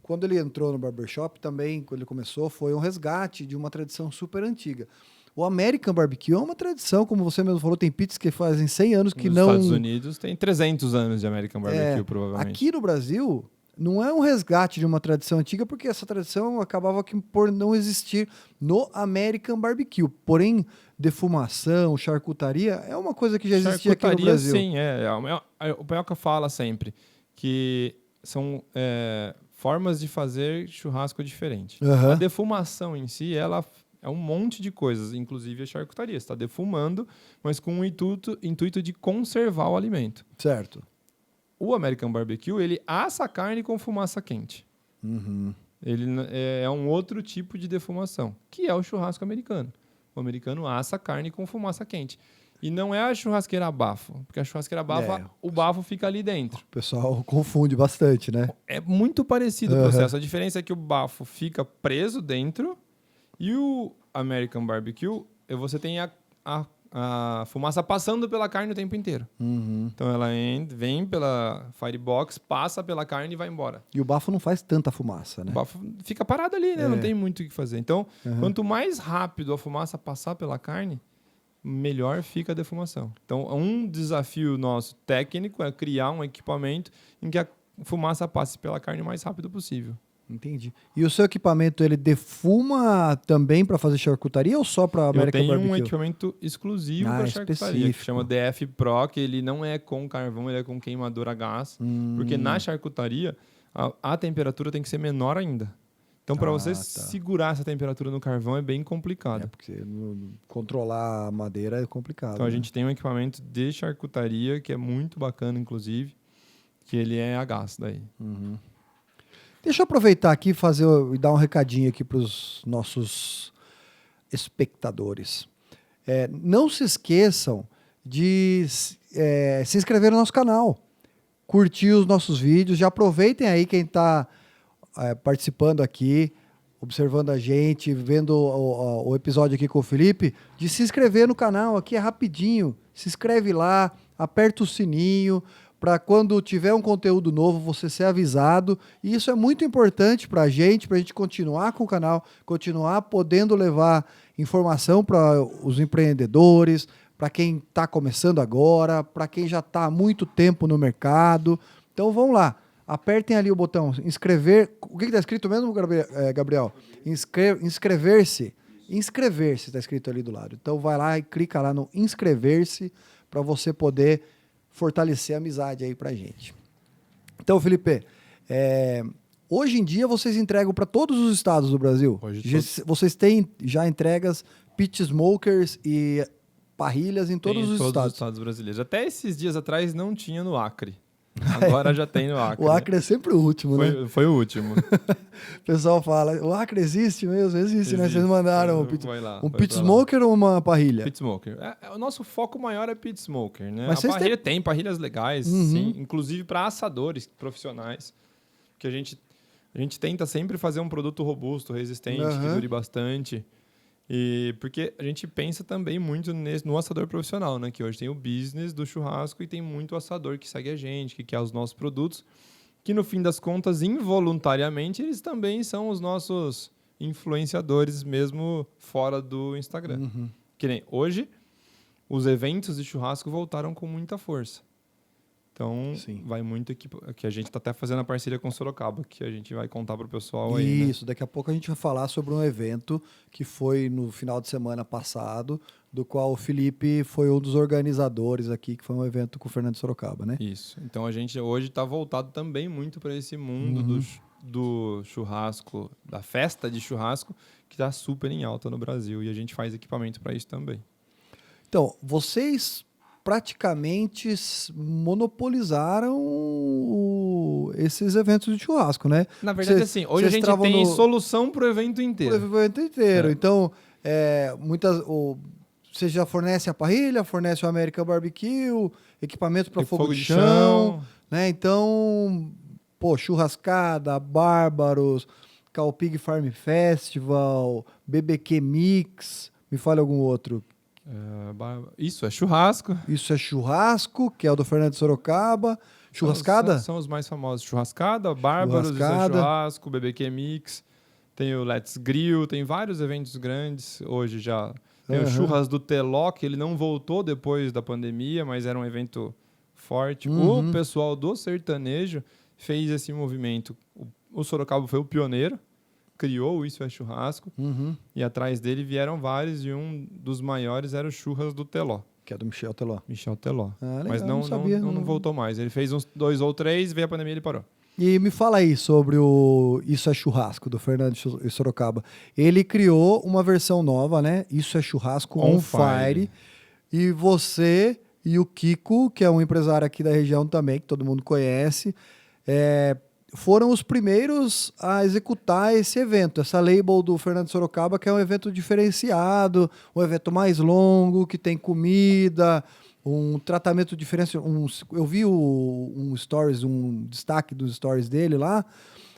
quando ele entrou no barbershop também, quando ele começou, foi um resgate de uma tradição super antiga. O American Barbecue é uma tradição, como você mesmo falou, tem pizzas que fazem 100 anos que Nos não... Estados Unidos tem 300 anos de American Barbecue, provavelmente. Aqui no Brasil, não é um resgate de uma tradição antiga, porque essa tradição acabava por não existir no American Barbecue. Porém, defumação, charcutaria, é uma coisa que já existia aqui no Brasil. Sim, o Pelka fala sempre que são formas de fazer churrasco diferente. A defumação em si, ela é um monte de coisas, inclusive a charcutaria. Você está defumando, mas com o intuito de conservar o alimento. Certo. O American Barbecue, ele assa a carne com fumaça quente. Ele é um outro tipo de defumação, que é o churrasco americano. O americano assa a carne com fumaça quente. E não é a churrasqueira a bafo, porque a churrasqueira a bafo, o bafo fica ali dentro. O pessoal confunde bastante, né? É muito parecido o processo. A diferença é que o bafo fica preso dentro e o American Barbecue, você tem a fumaça passando pela carne o tempo inteiro. Então ela vem pela firebox, passa pela carne e vai embora. E o bafo não faz tanta fumaça, né? O bafo fica parado ali, né? Não tem muito o que fazer. Então, quanto mais rápido a fumaça passar pela carne, melhor fica a defumação. Então, um desafio nosso técnico é criar um equipamento em que a fumaça passe pela carne o mais rápido possível. Entendi. E o seu equipamento, ele defuma também para fazer charcutaria ou só para American Barbecue? Eu tenho um equipamento exclusivo para charcutaria, que chama DF Pro, que ele não é com carvão, ele é com queimador a gás, porque na charcutaria a temperatura tem que ser menor ainda. Então, para você segurar essa temperatura no carvão é bem complicado. Porque controlar a madeira é complicado. Então, a gente tem um equipamento de charcutaria que é muito bacana, inclusive, que ele é a gás daí. Deixa eu aproveitar aqui e dar um recadinho aqui para os nossos espectadores. Não se esqueçam de se inscrever no nosso canal, curtir os nossos vídeos. Já aproveitem aí quem está participando aqui, observando a gente, vendo o episódio aqui com o Felipe, de se inscrever no canal. Aqui é rapidinho. Se inscreve lá, aperta o sininho, para quando tiver um conteúdo novo você ser avisado. E isso é muito importante para a gente continuar com o canal, continuar podendo levar informação para os empreendedores, para quem está começando agora, para quem já está há muito tempo no mercado. Então vamos lá, apertem ali o botão inscrever. O que está escrito mesmo, Gabriel? Inscrever-se. Inscrever-se está escrito ali do lado. Então vai lá e clica lá no inscrever-se para você poder fortalecer a amizade aí pra gente. Então, Felipe, hoje em dia vocês entregam para todos os estados do Brasil? Vocês têm já entregas pit smokers e parrilhas em todos os estados? Todos os estados brasileiros. Até esses dias atrás não tinha no Acre. Agora já tem no Acre. O Acre é sempre o último, né? Foi o último. O pessoal fala, o Acre existe mesmo? Existe, né? Vocês mandaram um pit lá. Smoker ou uma parrilha? Pit Smoker. O nosso foco maior é Pit Smoker, né? Mas a parrilha tem parrilhas legais, sim, inclusive para assadores profissionais, que a gente tenta sempre fazer um produto robusto, resistente, que dure bastante. E porque a gente pensa também muito no assador profissional, né? Que hoje tem o business do churrasco e tem muito assador que segue a gente, que quer os nossos produtos, que no fim das contas, involuntariamente, eles também são os nossos influenciadores mesmo fora do Instagram. Que nem hoje, os eventos de churrasco voltaram com muita força. Então, vai muito que a gente está até fazendo a parceria com Sorocaba, que a gente vai contar para o pessoal aí. Isso, daqui a pouco a gente vai falar sobre um evento que foi no final de semana passado, do qual o Felipe foi um dos organizadores aqui, que foi um evento com o Fernando Sorocaba, né? Isso. Então, a gente hoje está voltado também muito para esse mundo do churrasco, da festa de churrasco, que está super em alta no Brasil. E a gente faz equipamento para isso também. Então, vocês praticamente monopolizaram esses eventos de churrasco, né? Na verdade, assim, hoje a gente tem solução para o evento inteiro. Para o evento inteiro. Então, você já fornece a parrilha, fornece o American Barbecue, equipamento para fogo de chão, né? Então, churrascada, Bárbaros, Calpig Farm Festival, BBQ Mix, me fale algum outro Isso é churrasco. Isso é churrasco, que é o do Fernando de Sorocaba. Churrascada? São os mais famosos. Churrascada, Bárbaros, Isso é Churrasco, BBQ Mix. Tem o Let's Grill, tem vários eventos grandes hoje já. Tem o Churras do Teló, que ele não voltou depois da pandemia, mas era um evento forte. O pessoal do sertanejo fez esse movimento. O Sorocaba foi o pioneiro, criou o Isso é Churrasco, e atrás dele vieram vários, e um dos maiores era o Churras do Teló. Que é do Michel Teló. Michel Teló. Legal, mas não voltou mais. Ele fez uns 2 ou 3, veio a pandemia e ele parou. E me fala aí sobre o Isso é Churrasco, do Fernando de Sorocaba. Ele criou uma versão nova, né? Isso é Churrasco On Fire. E você e o Kiko, que é um empresário aqui da região também, que todo mundo conhece, foram os primeiros a executar esse evento. Essa label do Fernando de Sorocaba, que é um evento diferenciado, um evento mais longo, que tem comida, um tratamento diferente. Eu vi um destaque dos stories dele lá,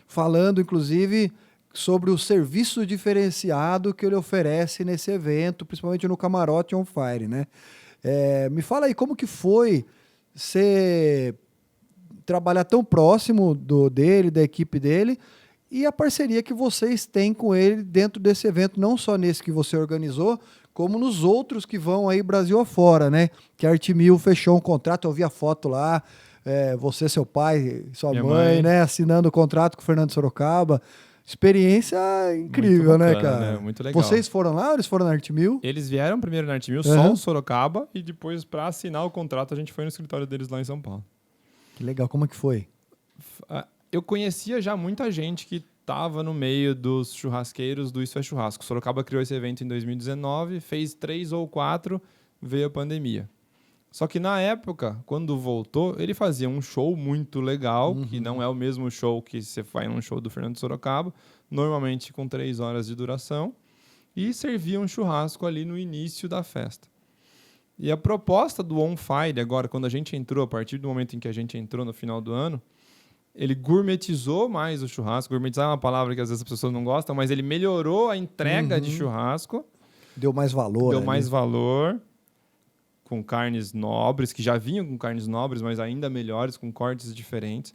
falando, inclusive, sobre o serviço diferenciado que ele oferece nesse evento, principalmente no Camarote On Fire, né? Me fala aí, como que foi trabalhar tão próximo dele, da equipe dele, e a parceria que vocês têm com ele dentro desse evento, não só nesse que você organizou, como nos outros que vão aí Brasil afora, né? Que a Artmil fechou um contrato, eu vi a foto lá, você, seu pai, sua mãe, né? Assinando o contrato com o Fernando Sorocaba. Experiência incrível, bacana, né, cara? Né? Muito legal. Vocês foram lá ou eles foram na Artmil? Eles vieram primeiro na Artmil, só o Sorocaba, e depois, para assinar o contrato, a gente foi no escritório deles lá em São Paulo. Que legal, como é que foi? Eu conhecia já muita gente que estava no meio dos churrasqueiros do Isso é Churrasco. Sorocaba criou esse evento em 2019, fez 3 ou 4, veio a pandemia. Só que na época, quando voltou, ele fazia um show muito legal, que não é o mesmo show que você faz num show do Fernando Sorocaba, normalmente com 3 horas de duração, e servia um churrasco ali no início da festa. E a proposta do On Fire, agora, quando a gente entrou, a partir do momento em que a gente entrou no final do ano, ele gourmetizou mais o churrasco. Gourmetizar é uma palavra que às vezes as pessoas não gostam, mas ele melhorou a entrega de churrasco. Deu mais valor. Deu mais valor, com carnes nobres, que já vinham com carnes nobres, mas ainda melhores, com cortes diferentes.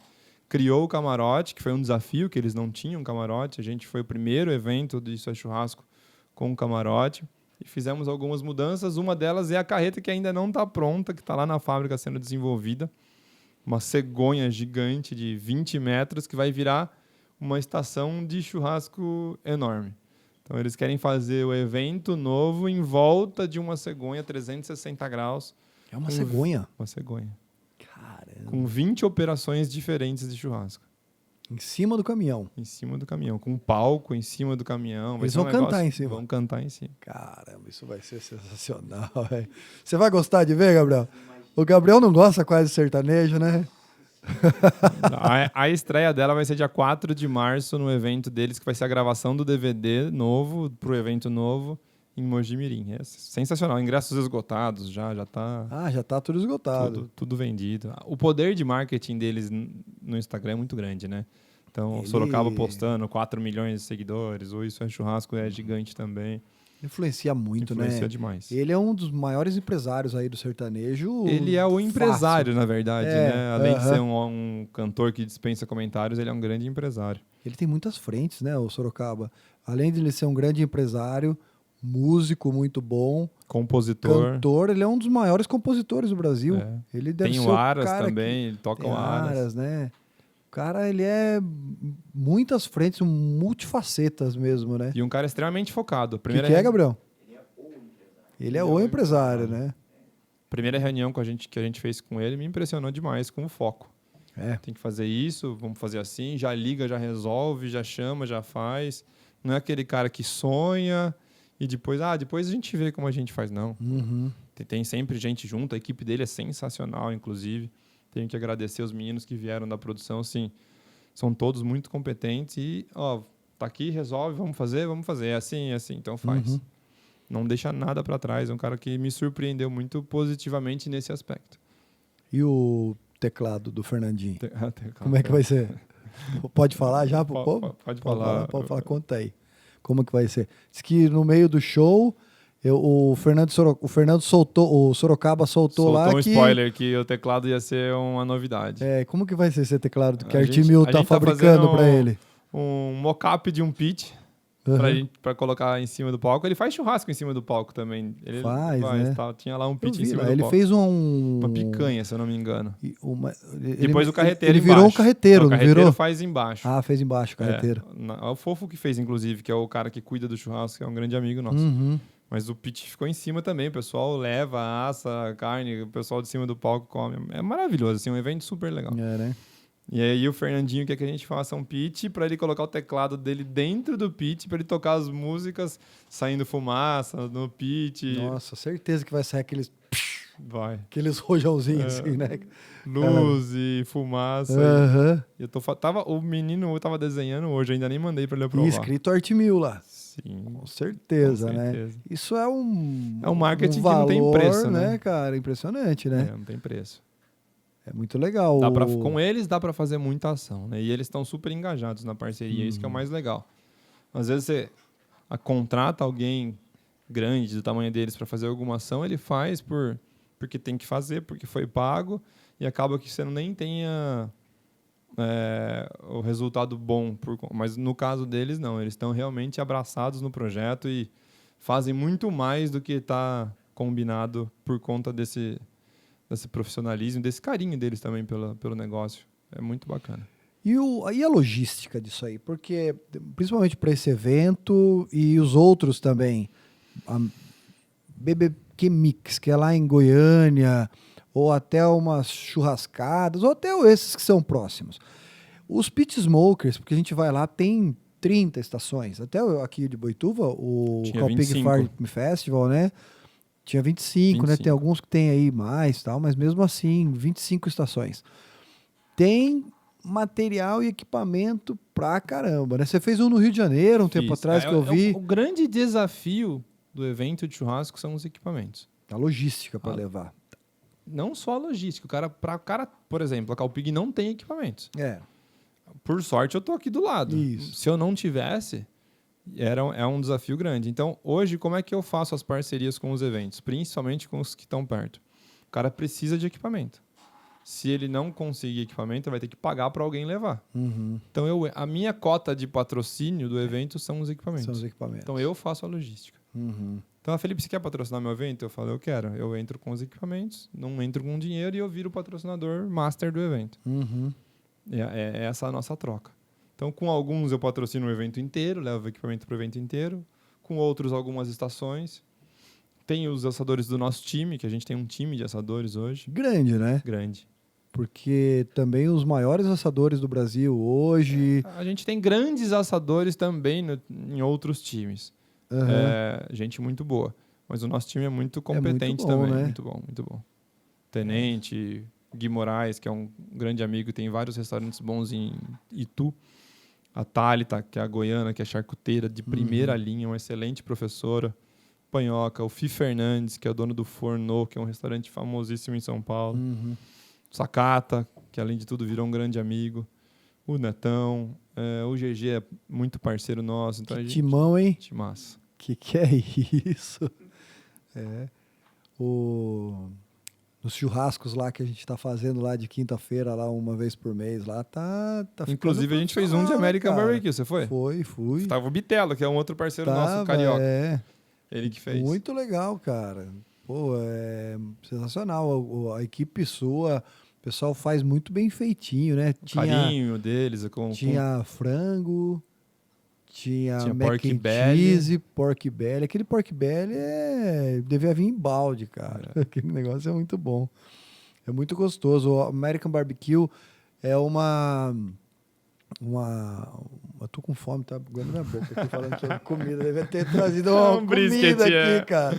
Criou o camarote, que foi um desafio, que eles não tinham camarote. A gente foi o primeiro evento do Isso é Churrasco com camarote. E fizemos algumas mudanças. Uma delas é a carreta que ainda não está pronta, que está lá na fábrica sendo desenvolvida. Uma cegonha gigante de 20 metros que vai virar uma estação de churrasco enorme. Então, eles querem fazer o evento novo em volta de uma cegonha 360 graus. É uma cegonha? Uma cegonha. Caramba. Com 20 operações diferentes de churrasco. Em cima do caminhão. Em cima do caminhão, com um palco em cima do caminhão. Eles vão cantar em cima. Vão cantar em cima. Caramba, isso vai ser sensacional, velho. Você vai gostar de ver, Gabriel? O Gabriel não gosta quase de sertanejo, né? A estreia dela vai ser dia 4 de março no evento deles, que vai ser a gravação do DVD novo, pro evento novo, em Mogi Mirim. É sensacional. Ingressos esgotados, já tá... já tá tudo esgotado. Tudo vendido. O poder de marketing deles no Instagram é muito grande, né? Então, Sorocaba postando 4 milhões de seguidores, o Isso é Churrasco é gigante também. Influencia muito, né? Influencia demais. Ele é um dos maiores empresários aí do sertanejo. Ele é o empresário, na verdade, né? Além de ser um cantor que dispensa comentários, ele é um grande empresário. Ele tem muitas frentes, né, o Sorocaba? Além de ele ser um grande empresário, músico muito bom, compositor, cantor, ele é um dos maiores compositores do Brasil. Ele deve tem ser o Aras também, ele toca o Aras, né? O cara, ele é muitas frentes, multifacetas mesmo, né? E um cara extremamente focado. O que é, Gabriel? Ele é o empresário, né? Primeira reunião que a gente fez com ele me impressionou demais com o foco. Tem que fazer isso, vamos fazer assim, já liga, já resolve, já chama, já faz. Não é aquele cara que sonha e depois a gente vê como a gente faz, não. Tem sempre gente junto, a equipe dele é sensacional, inclusive. Tenho que agradecer os meninos que vieram da produção, assim, são todos muito competentes e, tá aqui, resolve, vamos fazer, é assim, então faz. Não deixa nada para trás, é um cara que me surpreendeu muito positivamente nesse aspecto. E o teclado do Fernandinho? Como é que vai ser? Pode falar já pro povo? Pode falar. Pode falar, conta aí. Como que vai ser? Diz que no meio do show O Fernando soltou, o Sorocaba soltou lá Soltou um que... spoiler que o teclado ia ser uma novidade. Como que vai ser esse teclado que a A Art gente- Mill a tá gente tá fabricando fazendo para ele? Um mock-up de um pitch Aham. pra colocar em cima do palco. Ele faz churrasco em cima do palco também. Ele Faz, né? tinha lá um Eu pitch em vi cima lá, do ele palco. fez Uma picanha, se eu não me engano. Depois o carreteiro Ele virou um embaixo. carreteiro, O não carreteiro virou? faz embaixo. Ah, fez embaixo o carreteiro. É o Fofo que fez, inclusive, que é o cara que cuida do churrasco, que é um grande amigo nosso. Uhum. Mas o pitch ficou em cima também. O pessoal leva, assa a carne, o pessoal de cima do palco come. É maravilhoso, assim, um evento super legal. É, né? E aí o Fernandinho quer que a gente faça um pitch para ele colocar o teclado dele dentro do pitch, para ele tocar as músicas saindo fumaça no pitch. Nossa, certeza que vai sair Vai. aqueles rojãozinhos assim, né? Luz e fumaça. Aham. E o menino tava desenhando hoje, ainda nem mandei para ele aprovar. E escrito Art Mill lá. Sim. Com certeza, Com né? certeza. Isso é um marketing que valor, não tem preço, né? cara? Impressionante, né? Não tem preço. É muito legal. Com eles dá para fazer muita ação, né? E eles estão super engajados na parceria, isso que é o mais legal. Às vezes você contrata alguém grande do tamanho deles para fazer alguma ação, ele faz porque tem que fazer, porque foi pago, e acaba que você nem tenha o resultado bom. Mas no caso deles, não. Eles estão realmente abraçados no projeto e fazem muito mais do que está combinado por conta desse profissionalismo, desse carinho deles também pelo negócio. É muito bacana. E a logística disso aí? Porque, principalmente para esse evento e os outros também, a BBQ Mix, que é lá em Goiânia, ou até umas churrascadas, ou até esses que são próximos. Os Pit Smokers, porque a gente vai lá, tem 30 estações. Até aqui de Boituva, o Calpig Farm Festival, né? Tinha 25, né? Tem alguns que tem aí mais, tal, mas mesmo assim, 25 estações. Tem material e equipamento pra caramba, né? Você fez um no Rio de Janeiro tempo atrás que eu vi. O grande desafio do evento de churrasco são os equipamentos. A logística para levar. Não só a logística. Por exemplo, a Calpig não tem equipamentos. Por sorte, eu tô aqui do lado. Isso. Se eu não tivesse, é um desafio grande. Então, hoje, como é que eu faço as parcerias com os eventos? Principalmente com os que estão perto. O cara precisa de equipamento. Se ele não conseguir equipamento, vai ter que pagar para alguém levar. Uhum. Então, a minha cota de patrocínio do evento são os equipamentos. São os equipamentos. Então, eu faço a logística. Uhum. Então, a Felipe, você quer patrocinar meu evento? Eu falo, eu quero. Eu entro com os equipamentos, não entro com dinheiro e eu viro o patrocinador master do evento. Uhum. É essa a nossa troca. Então, com alguns eu patrocino o evento inteiro, levo o equipamento para o evento inteiro. Com outros, algumas estações. Tem os assadores do nosso time, que a gente tem um time de assadores hoje. Grande, né? Grande. Porque também os maiores assadores do Brasil hoje... A gente tem grandes assadores também em outros times. Uhum. Gente muito boa. Mas o nosso time é muito competente muito bom, também. né? Muito bom, muito bom. Tenente, Gui Moraes, que é um grande amigo, tem vários restaurantes bons em Itu. A Thalita, que é a goiana, que é charcuteira de primeira linha, uma excelente professora. Panhoca, o Fi Fernandes, que é o dono do Forno, que é um restaurante famosíssimo em São Paulo. Uhum. Sacata, que além de tudo virou um grande amigo. O Netão, o GG é muito parceiro nosso. Então Timão, hein? Timaço. Que é isso? Nos churrascos lá que a gente tá fazendo lá de quinta-feira, lá uma vez por mês, lá tá Inclusive, a gente fez um de American Barbecue, você foi? Fui. Tava o Bitelo, que é um outro parceiro nosso, carioca. Ele que fez. Muito legal, cara. Pô, é sensacional. A equipe sua, o pessoal faz muito bem feitinho, né? Carinho deles. Tinha frango, tinha mac pork and cheese, pork belly. Aquele pork belly devia vir em balde, cara. Aquele negócio é muito bom. É muito gostoso. O American Barbecue é uma... Eu tô com fome, tá bugando minha boca aqui falando sobre comida. Deve ter trazido uma comida aqui, cara.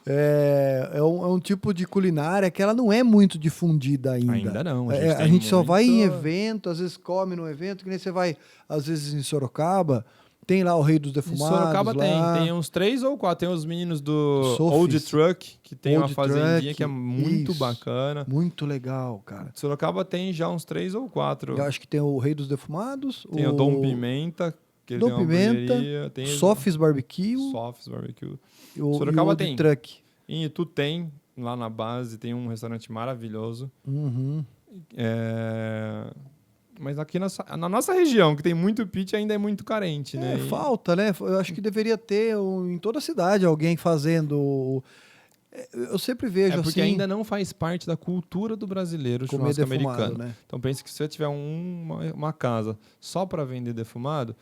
É um tipo de culinária que ela não é muito difundida ainda. Ainda não. A gente só vai em evento, às vezes come no evento, que nem você vai, às vezes, em Sorocaba. Tem lá o Rei dos Defumados. Em Sorocaba tem uns 3 ou 4. Tem os meninos do Old Truck, que tem uma fazendinha que é muito bacana. Muito legal, cara. Sorocaba tem já uns 3 ou 4. Eu acho que tem o Rei dos Defumados. Tem o Dom Pimenta, que Dom tem uma Pimenta, hamburgueria. Tem Sofis Barbecue. Sofis Barbecue. Sorocaba o de tem. truck. Em Itu tem, lá na base, tem um restaurante maravilhoso. Uhum. Mas aqui na nossa região, que tem muito pitch, ainda é muito carente, né? Falta, né? Eu acho que deveria ter em toda a cidade alguém fazendo. Eu sempre vejo porque assim, ainda não faz parte da cultura do brasileiro o comer churrasco defumado, americano. né? Então pense que se você tiver uma casa só para vender defumado,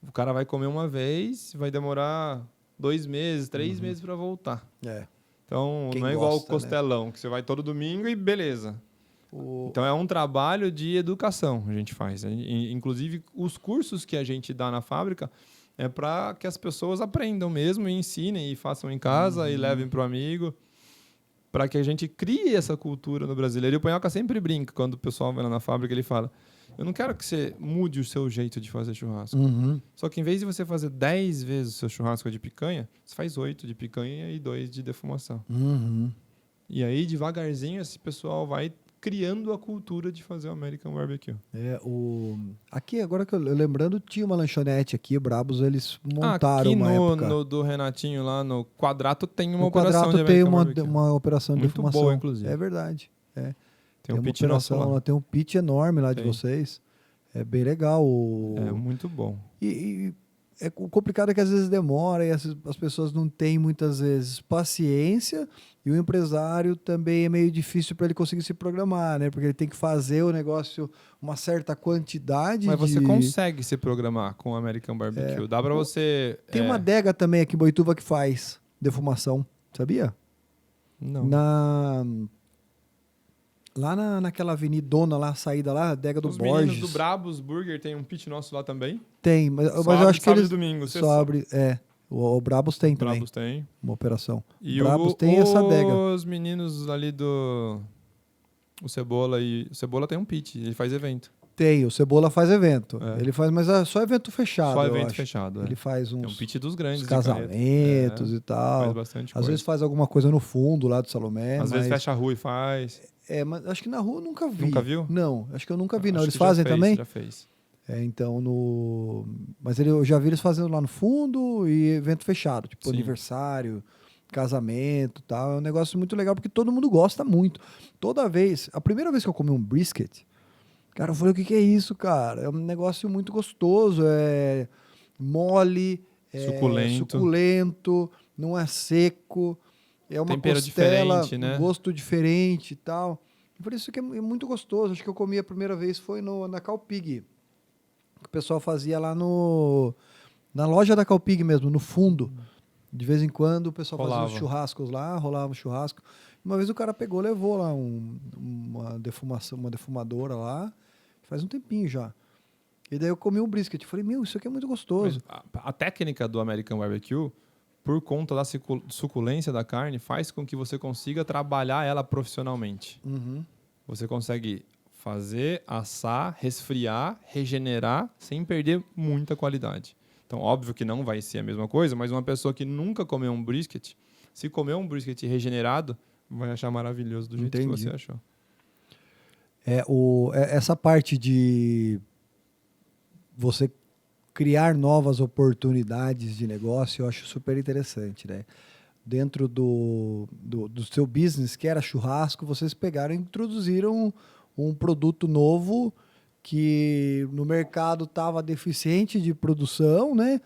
o cara vai comer uma vez, vai demorar 2 meses, 3 meses para voltar. Então Quem não é igual o gosta, né? costelão, que você vai todo domingo e beleza. Então é um trabalho de educação a gente faz. Inclusive, os cursos que a gente dá na fábrica é para que as pessoas aprendam mesmo e ensinem e façam em casa e levem para o amigo, para que a gente crie essa cultura no brasileiro. E o Panhoca sempre brinca, quando o pessoal vai lá na fábrica, ele fala: eu não quero que você mude o seu jeito de fazer churrasco. Só que em vez de você fazer 10 vezes o seu churrasco de picanha, você faz 8 de picanha e 2 de defumação. E aí, devagarzinho, esse pessoal vai criando a cultura de fazer o American Barbecue. Aqui, agora que eu lembrando, tinha uma lanchonete aqui, Brabos, eles montaram aqui uma época. no do Renatinho, lá no Quadrato, tem uma No operação Quadrato de tem American Barbecue. uma operação de Muito defumação. boa, inclusive. É verdade. Tem um uma pitch nosso operação lá. Tem um pitch enorme lá de Tem. vocês. É bem legal. É muito bom. O complicado é que às vezes demora e as pessoas não têm muitas vezes paciência, e o empresário também é meio difícil para ele conseguir se programar, né? Porque ele tem que fazer o negócio uma certa quantidade. Mas você consegue se programar com o American Barbecue. Dá para você... Tem uma adega também aqui em Boituva que faz defumação, sabia? Não. Lá naquela avenidona lá, saída lá, adega do Os Borges. meninos do Brabus Burger tem um pitch nosso lá também. Tem, mas eu acho que sábado eles... e domingo. Só abre, o Brabus tem também. Brabus tem. Uma operação. E o Brabus tem essa adega. Os meninos ali do... O Cebola tem um pitch, ele faz evento. Tem, o Cebola faz evento. Ele faz, mas é só evento fechado. Só evento fechado. Ele faz uns... É um pitch dos grandes. Casamentos e tal. Faz bastante coisa. Às vezes faz alguma coisa no fundo lá do Salomé. Às vezes fecha a rua e faz. Mas acho que na rua eu nunca vi. Nunca viu? Não, acho que eu nunca vi, não. Acho Eles que fazem já fez, também? Já fez. Então, Mas eu já vi eles fazendo lá no fundo e evento fechado, tipo aniversário, casamento e tal. É um negócio muito legal porque todo mundo gosta muito. Toda vez, a primeira vez que eu comi um brisket, cara, eu falei: o que é isso, cara? É um negócio muito gostoso, é mole, suculento, não é seco, é uma tempero costela, diferente, né? Um gosto diferente e tal. Por isso que é muito gostoso. Acho que eu comi a primeira vez foi na Calpig, que o pessoal fazia lá na loja da Calpig mesmo, no fundo. De vez em quando o pessoal fazia os churrascos lá, rolava um churrasco. Uma vez o cara levou lá uma defumadora lá, faz um tempinho já. E daí eu comi um brisket. Falei: meu, isso aqui é muito gostoso. A técnica do American Barbecue, por conta da suculência da carne, faz com que você consiga trabalhar ela profissionalmente. Você consegue fazer, assar, resfriar, regenerar, sem perder muita qualidade. Então, óbvio que não vai ser a mesma coisa, mas uma pessoa que nunca comeu um brisket, se comer um brisket regenerado, vai achar maravilhoso do jeito que você achou. Essa parte de você criar novas oportunidades de negócio, eu acho super interessante, né? Dentro do seu business, que era churrasco, vocês pegaram e introduziram um produto novo que no mercado estava deficiente de produção, né?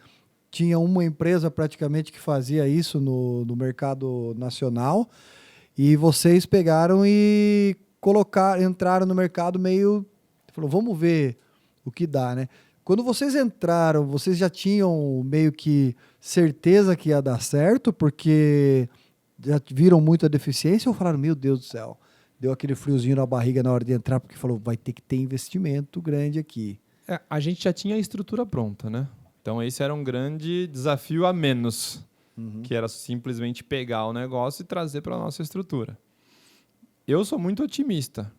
Tinha uma empresa praticamente que fazia isso no mercado nacional, e vocês pegaram e entraram no mercado meio... Falou: vamos ver o que dá, né? Quando vocês entraram, vocês já tinham meio que certeza que ia dar certo, porque já viram muita deficiência, ou falaram: meu Deus do céu, deu aquele friozinho na barriga na hora de entrar, porque falou: vai ter que ter investimento grande aqui? A gente já tinha a estrutura pronta, né? Então esse era um grande desafio a menos, que era simplesmente pegar o negócio e trazer para a nossa estrutura. Eu sou muito otimista,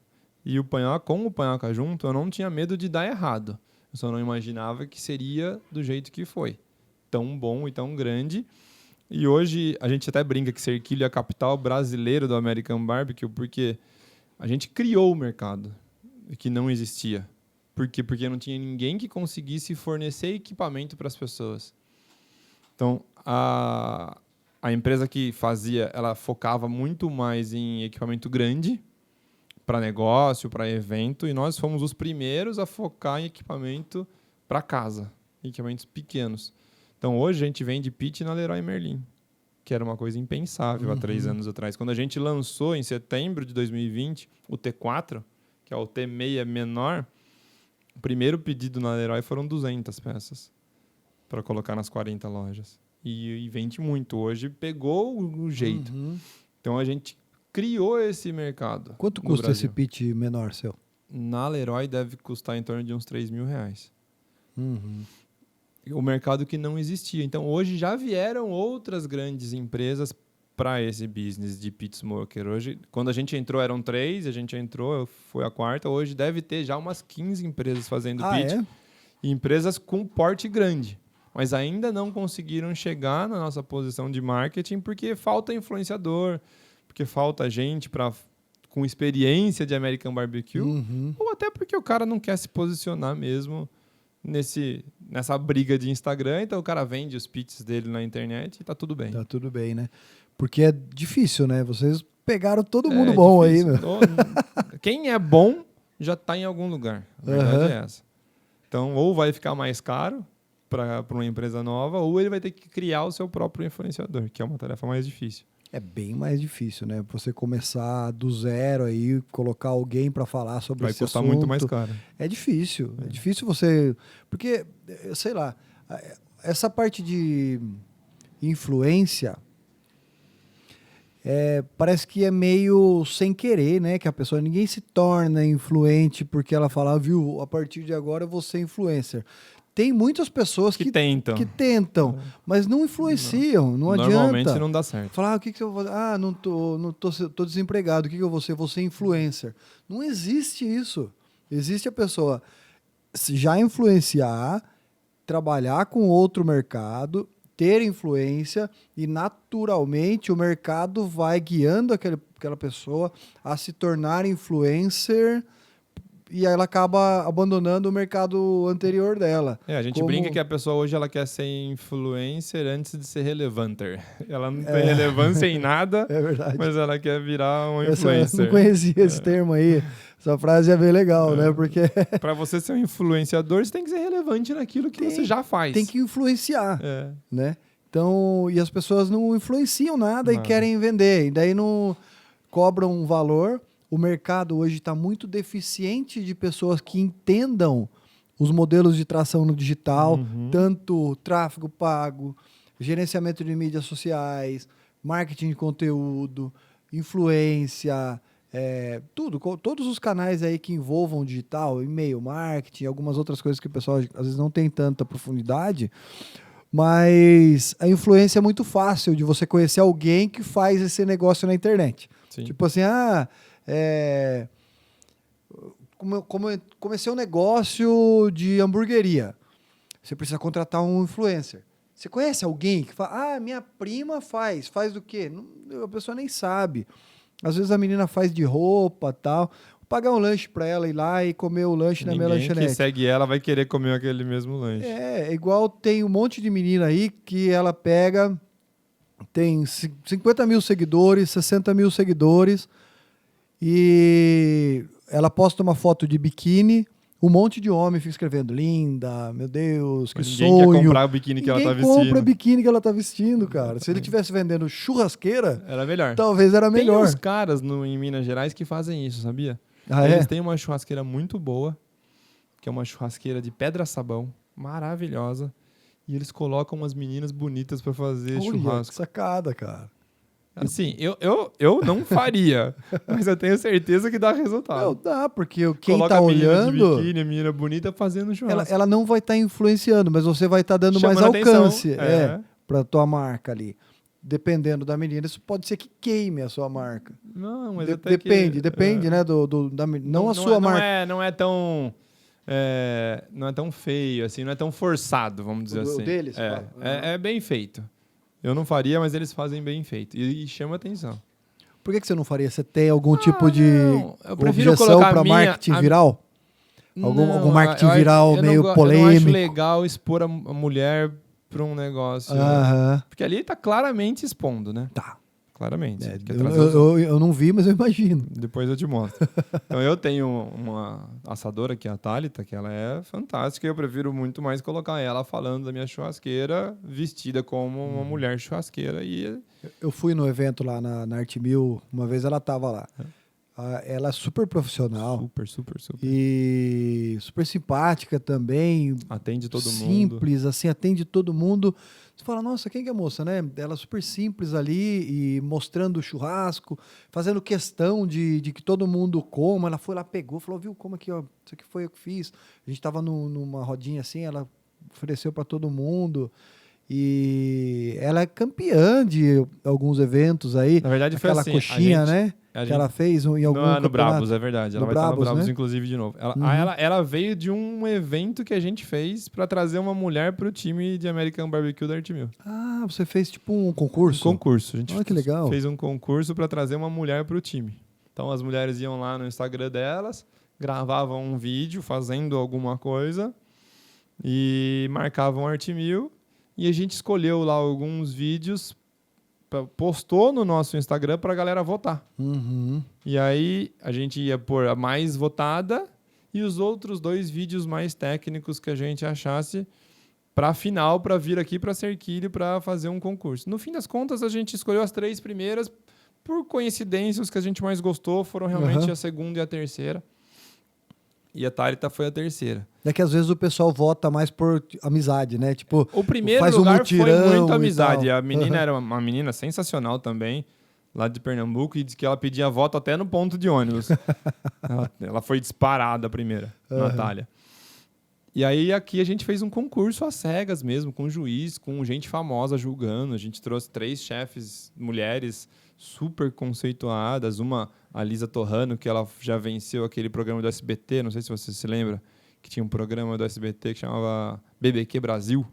e com o Panhoca junto, eu não tinha medo de dar errado. Eu só não imaginava que seria do jeito que foi. Tão bom e tão grande. E hoje a gente até brinca que Serquilho é a capital brasileira do American Barbecue, porque a gente criou o mercado que não existia. Por quê? Porque não tinha ninguém que conseguisse fornecer equipamento para as pessoas. Então, A empresa que fazia, ela focava muito mais em equipamento grande para negócio, para evento, e nós fomos os primeiros a focar em equipamento para casa, equipamentos pequenos. Então, hoje a gente vende pitch na Leroy Merlin, que era uma coisa impensável há 3 anos atrás. Quando a gente lançou, em setembro de 2020, o T4, que é o T6 menor, o primeiro pedido na Leroy foram 200 peças para colocar nas 40 lojas. E vende muito. Hoje pegou o jeito. Então, a gente criou esse mercado. Quanto custa esse pitch menor seu? Na Leroy deve custar em torno de uns R$3.000. O mercado que não existia. Então, hoje já vieram outras grandes empresas para esse business de pit smoker. Hoje, quando a gente entrou, eram 3, a gente entrou, foi a 4ª. Hoje deve ter já umas 15 empresas fazendo pitch. É? E empresas com porte grande. Mas ainda não conseguiram chegar na nossa posição de marketing porque falta influenciador, porque falta gente com experiência de American Barbecue, ou até porque o cara não quer se posicionar mesmo nessa briga de Instagram, então o cara vende os pits dele na internet e tá tudo bem. Tá tudo bem, né? Porque é difícil, né? Vocês pegaram todo mundo bom difícil. aí, né? Quem é bom já tá em algum lugar. A verdade é essa. Então, ou vai ficar mais caro para uma empresa nova, ou ele vai ter que criar o seu próprio influenciador, que é uma tarefa mais difícil. É bem mais difícil, né? Você começar do zero aí, colocar alguém para falar sobre esse assunto. Vai custar muito mais caro. É difícil. É difícil você... Porque, sei lá, essa parte de influência parece que é meio sem querer, né? Que a pessoa... Ninguém se torna influente porque ela fala, viu, a partir de agora eu vou ser influencer. Tem muitas pessoas que tentam, mas não influenciam, não adianta. Normalmente não dá certo. Falar, o que eu vou fazer? Ah, tô desempregado, o que eu vou ser? Vou ser influencer. Não existe isso. Existe a pessoa já influenciar, trabalhar com outro mercado, ter influência e naturalmente o mercado vai guiando aquela pessoa a se tornar influencer. E aí ela acaba abandonando o mercado anterior dela. A gente brinca que a pessoa hoje ela quer ser influencer antes de ser relevanter. Ela não tem relevância em nada, mas ela quer virar um influencer. Eu não conhecia esse termo aí. Essa frase é bem legal, né? Porque para você ser um influenciador, você tem que ser relevante naquilo que você já faz. Tem que influenciar, né? Então, e as pessoas não influenciam nada e querem vender. E daí não cobram um valor. O mercado hoje está muito deficiente de pessoas que entendam os modelos de tração no digital, tanto tráfego pago, gerenciamento de mídias sociais, marketing de conteúdo, influência, todos os canais aí que envolvam o digital, e-mail marketing, algumas outras coisas que o pessoal às vezes não tem tanta profundidade, mas a influência é muito fácil de você conhecer alguém que faz esse negócio na internet. Sim. Tipo assim, comecei um negócio de hamburgueria. Você precisa contratar um influencer. Você conhece alguém que fala, minha prima faz do quê? Não, a pessoa nem sabe. Às vezes a menina faz de roupa e tal. Vou pagar um lanche para ela ir lá e comer o lanche na minha lanchonete. Ninguém que segue ela vai querer comer aquele mesmo lanche. Igual tem um monte de menina aí que ela pega, tem 50 mil seguidores, 60 mil seguidores, e ela posta uma foto de biquíni, um monte de homem fica escrevendo, linda, meu Deus, que sonho. Ninguém quer comprar o biquíni que ela tá vestindo. Ninguém compra o biquíni que ela tá vestindo, cara. Se ele estivesse vendendo churrasqueira, era melhor. Talvez era melhor. Tem uns caras em Minas Gerais que fazem isso, sabia? Eles têm uma churrasqueira muito boa, que é uma churrasqueira de pedra-sabão, maravilhosa, e eles colocam umas meninas bonitas para fazer churrasco. Que sacada, cara. Assim, eu não faria, mas eu tenho certeza que dá resultado. Não dá, porque quem coloca tá a menina olhando... de biquíni, a menina bonita fazendo churrasco. Ela não vai estar influenciando, mas você vai estar dando chamando mais alcance para tua marca ali. Dependendo da menina, isso pode ser que queime a sua marca. Não, mas depende, né? Não a sua marca. Não é tão feio, assim, não é tão forçado, vamos dizer assim. O deles? É bem feito. Eu não faria, mas eles fazem bem feito. E chama atenção. Por que você não faria? Você tem algum tipo de objeção para marketing viral? Algum marketing viral meio polêmico? Eu não acho legal expor a mulher para um negócio. Aham. Porque ali tá claramente expondo, né? Tá. Claramente. É, Quer trazer os- eu não vi, mas eu imagino. Depois eu te mostro. Então eu tenho uma assadora que é a Thalita, que ela é fantástica e eu prefiro muito mais colocar ela falando da minha churrasqueira vestida como uma mulher churrasqueira e Eu fui no evento lá na Arte Mil, uma vez ela tava lá. Ela é super profissional super, super, super. e super simpática também. Atende todo mundo. Simples, assim, atende todo mundo. Você fala, nossa, quem que é a moça, né? Ela é super simples ali e mostrando o churrasco, fazendo questão de que todo mundo coma. Ela foi lá, pegou, falou, viu, como aqui, ó, isso aqui foi eu que fiz. A gente tava numa rodinha assim, ela ofereceu para todo mundo. E ela é campeã de alguns eventos aí. Na verdade, foi aquela assim, coxinha, né? a Que ela fez em algum no campeonato. Brabus, é verdade. Ela No vai estar no Brabus, Brabus, né? inclusive, de novo. Uhum. Ela veio de um evento que a gente fez pra trazer uma mulher pro time de American Barbecue da Arte Mil. Ah, você fez tipo um concurso? Concurso. A gente Olha que legal. fez um concurso pra trazer uma mulher pro time. Então as mulheres iam lá no Instagram delas, gravavam um vídeo fazendo alguma coisa e marcavam Arte Mil. E a gente escolheu lá alguns vídeos, postou no nosso Instagram pra galera votar. Uhum. E aí a gente ia pôr a mais votada e os outros 2 vídeos mais técnicos que a gente achasse para final, para vir aqui para Cerquilho para fazer um concurso. No fim das contas, a gente escolheu as 3 primeiras. Por coincidência, os que a gente mais gostou foram realmente a segunda e a terceira. E a Thalita foi a terceira. É que às vezes o pessoal vota mais por amizade, né? Tipo, O primeiro faz um lugar mutirão foi muito e amizade. tal. A menina era uma menina sensacional também, lá de Pernambuco, e disse que ela pedia voto até no ponto de ônibus. ela foi disparada a primeira, Natália. E aí aqui a gente fez um concurso às cegas mesmo, com juiz, com gente famosa julgando. A gente trouxe 3 chefes mulheres super conceituadas. Uma, a Lisa Torrano, que ela já venceu aquele programa do SBT, não sei se você se lembra, que tinha um programa do SBT que chamava BBQ Brasil.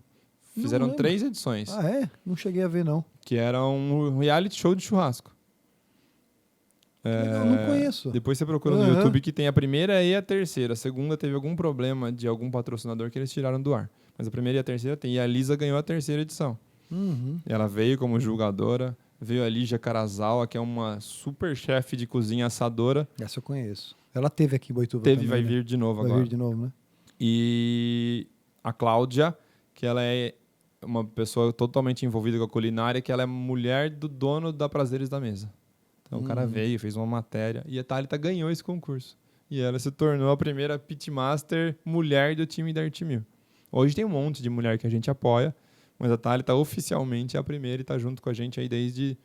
Fizeram lembro. 3 edições, Ah, é? Não cheguei a ver, não. que era um reality show de churrasco. Legal, não conheço. Depois você procura no YouTube que tem a primeira e a terceira. A segunda teve algum problema de algum patrocinador que eles tiraram do ar. Mas a primeira e a terceira tem. E a Lisa ganhou a terceira edição. Uhum. Ela veio como julgadora. Veio a Lígia Carazawa, que é uma super chefe de cozinha assadora. Essa eu conheço. Ela teve aqui em Boituva Teve, também, vai né? vir de novo Vai agora. vir de novo, né? E a Cláudia, que ela é uma pessoa totalmente envolvida com a culinária, que ela é mulher do dono da Prazeres da Mesa. Então o cara veio, fez uma matéria. E a Thalita ganhou esse concurso. E ela se tornou a primeira pitmaster mulher do time da Arte Mil. Hoje tem um monte de mulher que a gente apoia, mas a Thalita oficialmente é a primeira e está junto com a gente aí desde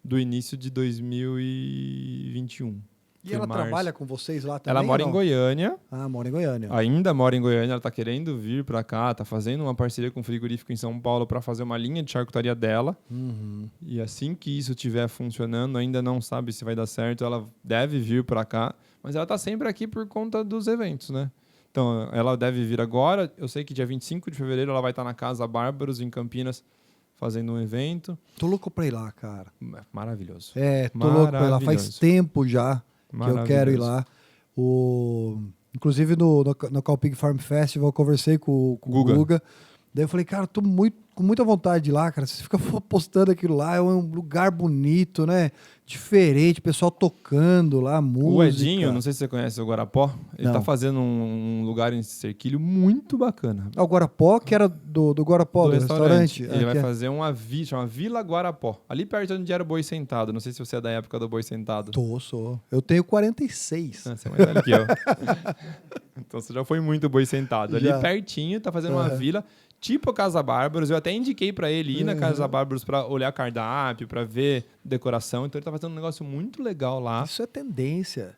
do início de 2021. E Foi ela março. trabalha com vocês lá também? Ela mora ou em não? Goiânia. Ah, mora em Goiânia. Ainda mora em Goiânia, ela está querendo vir para cá, está fazendo uma parceria com o frigorífico em São Paulo para fazer uma linha de charcutaria dela. Uhum. E assim que isso estiver funcionando, ainda não sabe se vai dar certo, ela deve vir para cá, mas ela está sempre aqui por conta dos eventos, né? Então, ela deve vir agora. Eu sei que dia 25 de fevereiro ela vai estar na Casa Bárbaros, em Campinas, fazendo um evento. Tô louco pra ir lá, cara. Maravilhoso. É, tô louco pra ir lá. Faz Maravilhoso. tempo já que eu quero ir lá. Inclusive no Calpig Farm Festival eu conversei com o Guga. Daí eu falei, cara, tô com muita vontade de ir lá, cara. Você fica postando aquilo lá, é um lugar bonito, né? Diferente, pessoal tocando lá, música. O Edinho, não sei se você conhece o Guarapó, ele Não. tá fazendo um lugar em Cerquilho muito bacana. Ah, o Guarapó, que era do Guarapó, do restaurante. Ele vai que é. fazer uma chama Vila Guarapó. Ali perto onde era o Boi Sentado. Não sei se você é da época do Boi Sentado. Sou. Eu tenho 46. Você é mais velho que eu. Então você já foi muito Boi Sentado. Ali Já. pertinho, tá fazendo uma vila tipo a Casa Bárbaros. Eu até indiquei pra ele ir na Casa Bárbaros pra olhar cardápio, pra ver decoração. Então ele tá fazendo um negócio muito legal lá. Isso é tendência.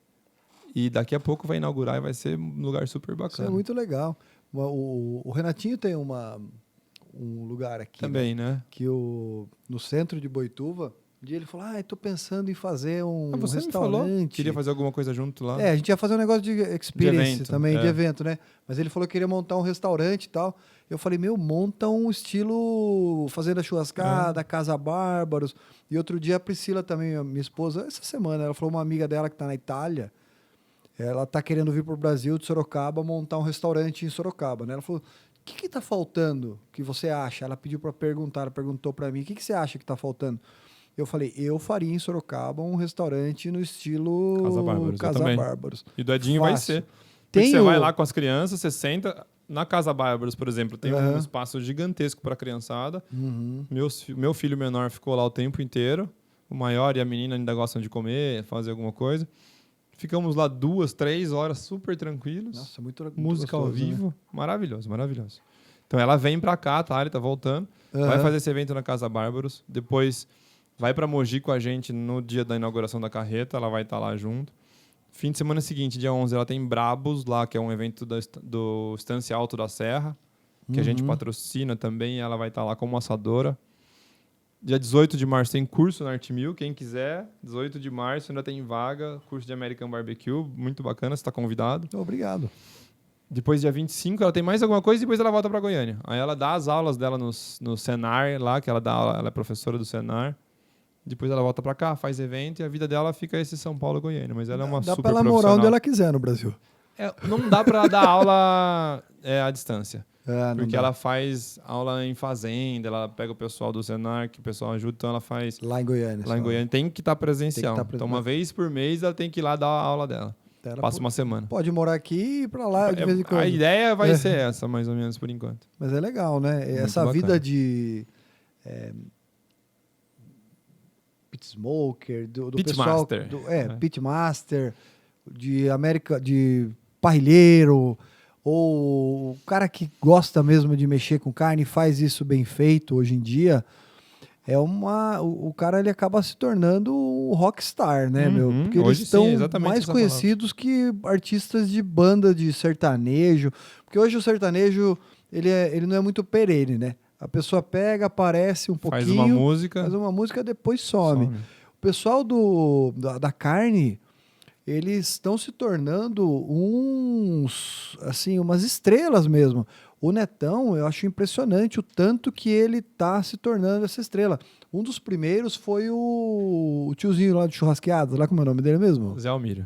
E daqui a pouco vai inaugurar e vai ser um lugar super Isso bacana. é muito legal. O Renatinho tem um lugar aqui. Também, né? Que no centro de Boituva, um dia ele falou, tô pensando em fazer um Você me restaurante. falou, queria fazer alguma coisa junto lá. A gente ia fazer um negócio de experience evento, também, de evento, né? Mas ele falou que queria montar um restaurante e tal. Eu falei, monta um estilo Fazenda Churrascada, Casa Bárbaros. E outro dia a Priscila também, a minha esposa, essa semana, ela falou uma amiga dela que tá na Itália, ela tá querendo vir pro Brasil de Sorocaba, montar um restaurante em Sorocaba, né? Ela falou, que tá faltando, que você acha? Ela pediu para perguntar, ela perguntou para mim, o que você acha que tá faltando? Eu falei, eu faria em Sorocaba um restaurante no estilo Casa Bárbaros. Bárbaros. E do Edinho vai ser. Porque você vai lá com as crianças, você senta... Na Casa Bárbaros, por exemplo, tem um espaço gigantesco para a criançada. Meu filho menor ficou lá o tempo inteiro. O maior e a menina ainda gostam de comer, fazer alguma coisa. Ficamos lá 2, 3 horas super tranquilos. Nossa, muito música gostoso, ao vivo. Né? Maravilhoso, maravilhoso. Então ela vem para cá, tá? Ele tá voltando. Vai fazer esse evento na Casa Bárbaros. Depois vai para Mogi com a gente no dia da inauguração da carreta. Ela vai estar lá junto. Fim de semana seguinte, dia 11, ela tem Brabos lá, que é um evento do Estância Alto da Serra, que a gente patrocina também, e ela vai estar lá como assadora. Dia 18 de março tem curso na Artmil, quem quiser. 18 de março ainda tem vaga, curso de American Barbecue, muito bacana, você está convidado. Obrigado. Depois, dia 25, ela tem mais alguma coisa e depois ela volta para Goiânia. Aí ela dá as aulas dela no Senar lá, que ela dá aula, ela é professora do Senar. Depois ela volta pra cá, faz evento e a vida dela fica esse São Paulo e Goiânia. Mas ela é uma super profissional. Dá pra ela morar onde ela quiser no Brasil. Não dá pra ela dar aula à distância. Porque dá. ela faz aula em fazenda, ela pega o pessoal do Senar, que o pessoal ajuda, então ela faz... Lá em Goiânia. Lá em Goiânia tem que estar presencial. Então uma vez por mês ela tem que ir lá dar a aula dela. Passa uma semana. Pode morar aqui e ir pra lá de vez em quando. A ideia vai ser essa, mais ou menos, por enquanto. Mas é legal, né? Muito essa bacana. vida de... pit smoker, do Pit pessoal... master. Pit master, de parrilheiro, ou o cara que gosta mesmo de mexer com carne e faz isso bem feito hoje em dia, o cara ele acaba se tornando um rockstar, né, meu? Porque eles estão mais conhecidos que artistas de banda de sertanejo, porque hoje o sertanejo ele não é muito perene, né? A pessoa pega, aparece um pouquinho, faz uma música, depois some. O pessoal da carne, eles estão se tornando umas estrelas mesmo. O Netão, eu acho impressionante o tanto que ele está se tornando essa estrela. Um dos primeiros foi o tiozinho lá de churrasqueadas, lá como é o nome dele mesmo? Zé Almiro.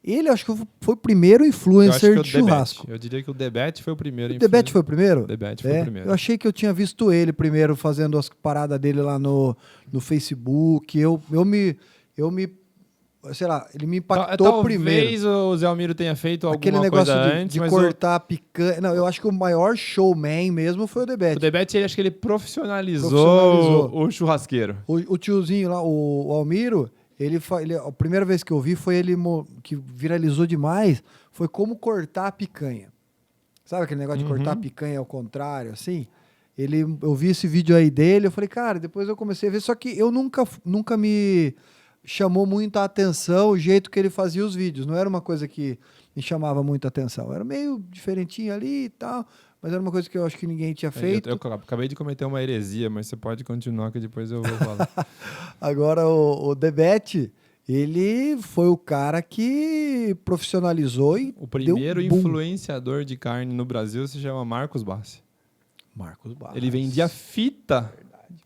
Ele acho que foi o primeiro influencer de churrasco. Eu diria que o Debete foi o primeiro. O Debete foi o primeiro? Debete foi o primeiro. Eu achei que eu tinha visto ele primeiro fazendo as paradas dele lá no Facebook. Sei lá, ele me impactou primeiro. Talvez o Zé Almiro tenha feito aquele alguma negócio coisa antes, de cortar a picanha. Não, eu acho que o maior showman mesmo foi o Debete. O Debete, acho que ele profissionalizou o churrasqueiro. O tiozinho lá, o Almiro... a primeira vez que eu vi foi ele que viralizou demais, foi como cortar a picanha. Sabe aquele negócio de cortar a picanha ao contrário, assim? Eu vi esse vídeo aí dele, eu falei, cara, depois eu comecei a ver, só que eu nunca me chamou muita atenção o jeito que ele fazia os vídeos. Não era uma coisa que me chamava muita atenção. Era meio diferentinho ali e tal, mas era uma coisa que eu acho que ninguém tinha feito. Eu acabei de cometer uma heresia, mas você pode continuar que depois eu vou falar. Agora, o Debete, ele foi o cara que profissionalizou e o primeiro influenciador de carne no Brasil se chama Marcos Bassi. Ele vendia fita,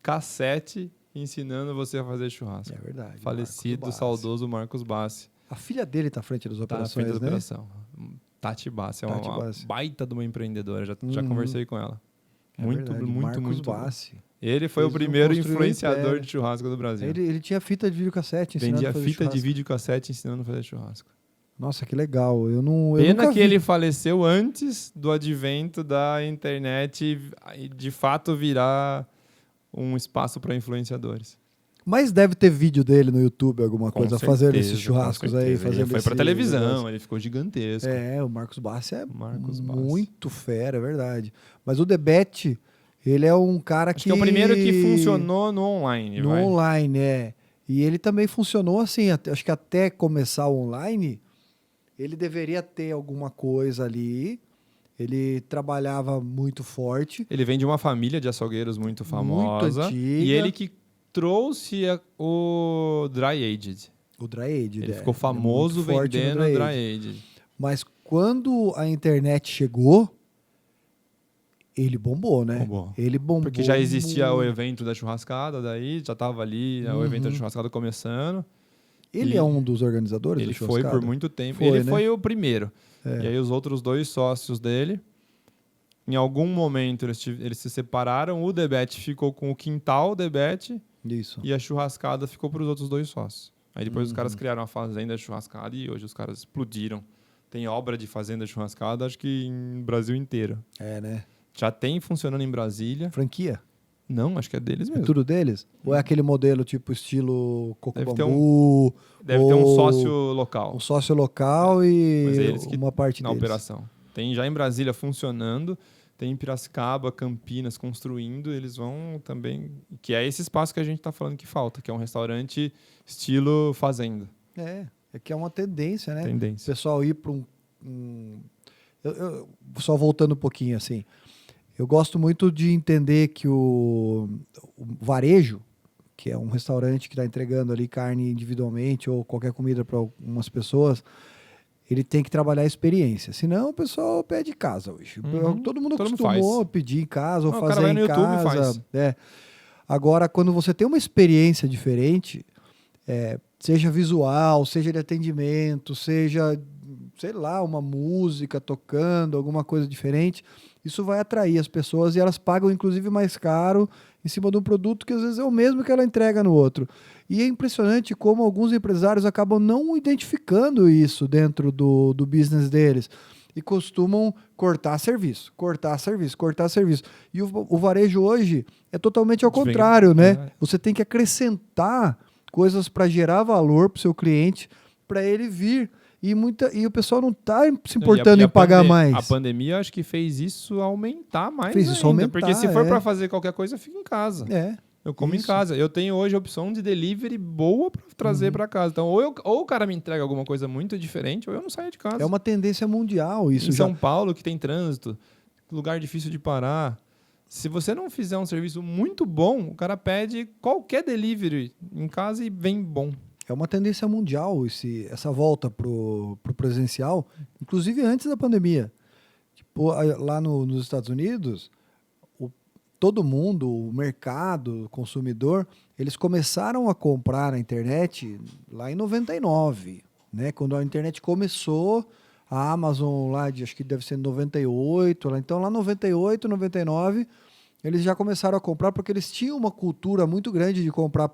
cassete, ensinando você a fazer churrasco. É verdade. Falecido, saudoso Marcos Bassi. A filha dele está à frente das operações, à frente da operação. Tati Bassi, uma baita de uma empreendedora, já conversei com ela. Muito Marcos Bassi. Ele foi o primeiro influenciador de churrasco do Brasil. Ele tinha fita de videocassete ensinando a fazer churrasco. Vendia fita de videocassete ensinando a fazer churrasco. Nossa, que legal. Pena que ele faleceu antes do advento da internet e de fato virar um espaço para influenciadores. Mas deve ter vídeo dele no YouTube, alguma coisa, fazendo esses churrascos aí. Ele foi pra televisão, ele ficou gigantesco. O Marcos Bassi muito fera, é verdade. Mas o Debete, ele é um cara Acho que é o primeiro que funcionou no online. Online, E ele também funcionou assim, acho que até começar o online, ele deveria ter alguma coisa ali. Ele trabalhava muito forte. Ele vem de uma família de açougueiros muito famosa. Muito antiga. E ele que trouxe o Dry Aged. O Dry Aged, Ele ficou famoso vendendo o Dry Aged. Mas quando a internet chegou, ele bombou, né? Ele bombou. Porque já existia o evento da churrascada, daí já estava ali o evento da churrascada começando. Ele é um dos organizadores da churrascada? Ele foi por muito tempo. Foi o primeiro. E aí os outros 2 sócios dele Em algum momento eles se separaram, o Debete ficou com o quintal Debete Isso. e a churrascada ficou para os outros 2 sócios. Aí depois os caras criaram a fazenda churrascada e hoje os caras explodiram. Tem obra de fazenda churrascada, acho que em Brasil inteiro. É, né? Já tem funcionando em Brasília. Franquia? Não, acho que é deles É mesmo. tudo deles? Ou é aquele modelo tipo estilo Coco Deve ter Bambu? Deve ter um ou sócio local Um sócio local mas é e eles que uma parte na deles. operação. Tem já em Brasília funcionando, tem em Piracicaba, Campinas construindo, eles vão também... Que é esse espaço que a gente está falando que falta, que é um restaurante estilo fazenda. É que é uma tendência, né? O Tendência. pessoal ir para só voltando um pouquinho assim, eu gosto muito de entender que o varejo, que é um restaurante que está entregando ali carne individualmente ou qualquer comida para algumas pessoas, ele tem que trabalhar a experiência. Senão o pessoal pede em casa hoje. Todo mundo acostumou a pedir em casa ou Não, o fazer cara vai em no YouTube e casa. faz. Agora, quando você tem uma experiência diferente, seja visual, seja de atendimento, seja, sei lá, uma música tocando, alguma coisa diferente, isso vai atrair as pessoas e elas pagam, inclusive, mais caro em cima de um produto que às vezes é o mesmo que ela entrega no outro. E é impressionante como alguns empresários acabam não identificando isso dentro do business deles e costumam cortar serviço. E o varejo hoje é totalmente ao contrário, né? Você tem que acrescentar coisas para gerar valor para o seu cliente, para ele vir. E o pessoal não está se importando em pagar mais. A pandemia, acho que fez isso aumentar mais Fez isso ainda. aumentar, Porque se for para fazer qualquer coisa, fica em casa. Eu como isso. em casa. Eu tenho hoje a opção de delivery boa para trazer para casa. Então, ou o cara me entrega alguma coisa muito diferente, ou eu não saio de casa. É uma tendência mundial isso. Em São Paulo, que tem trânsito, lugar difícil de parar. Se você não fizer um serviço muito bom, o cara pede qualquer delivery em casa e vem bom. É uma tendência mundial essa volta pro presencial, inclusive antes da pandemia. Tipo, lá nos Estados Unidos, todo mundo, o mercado, o consumidor, eles começaram a comprar na internet lá em 99, né? Quando a internet começou, a Amazon lá, acho que deve ser 98, então lá 98, 99, eles já começaram a comprar porque eles tinham uma cultura muito grande de comprar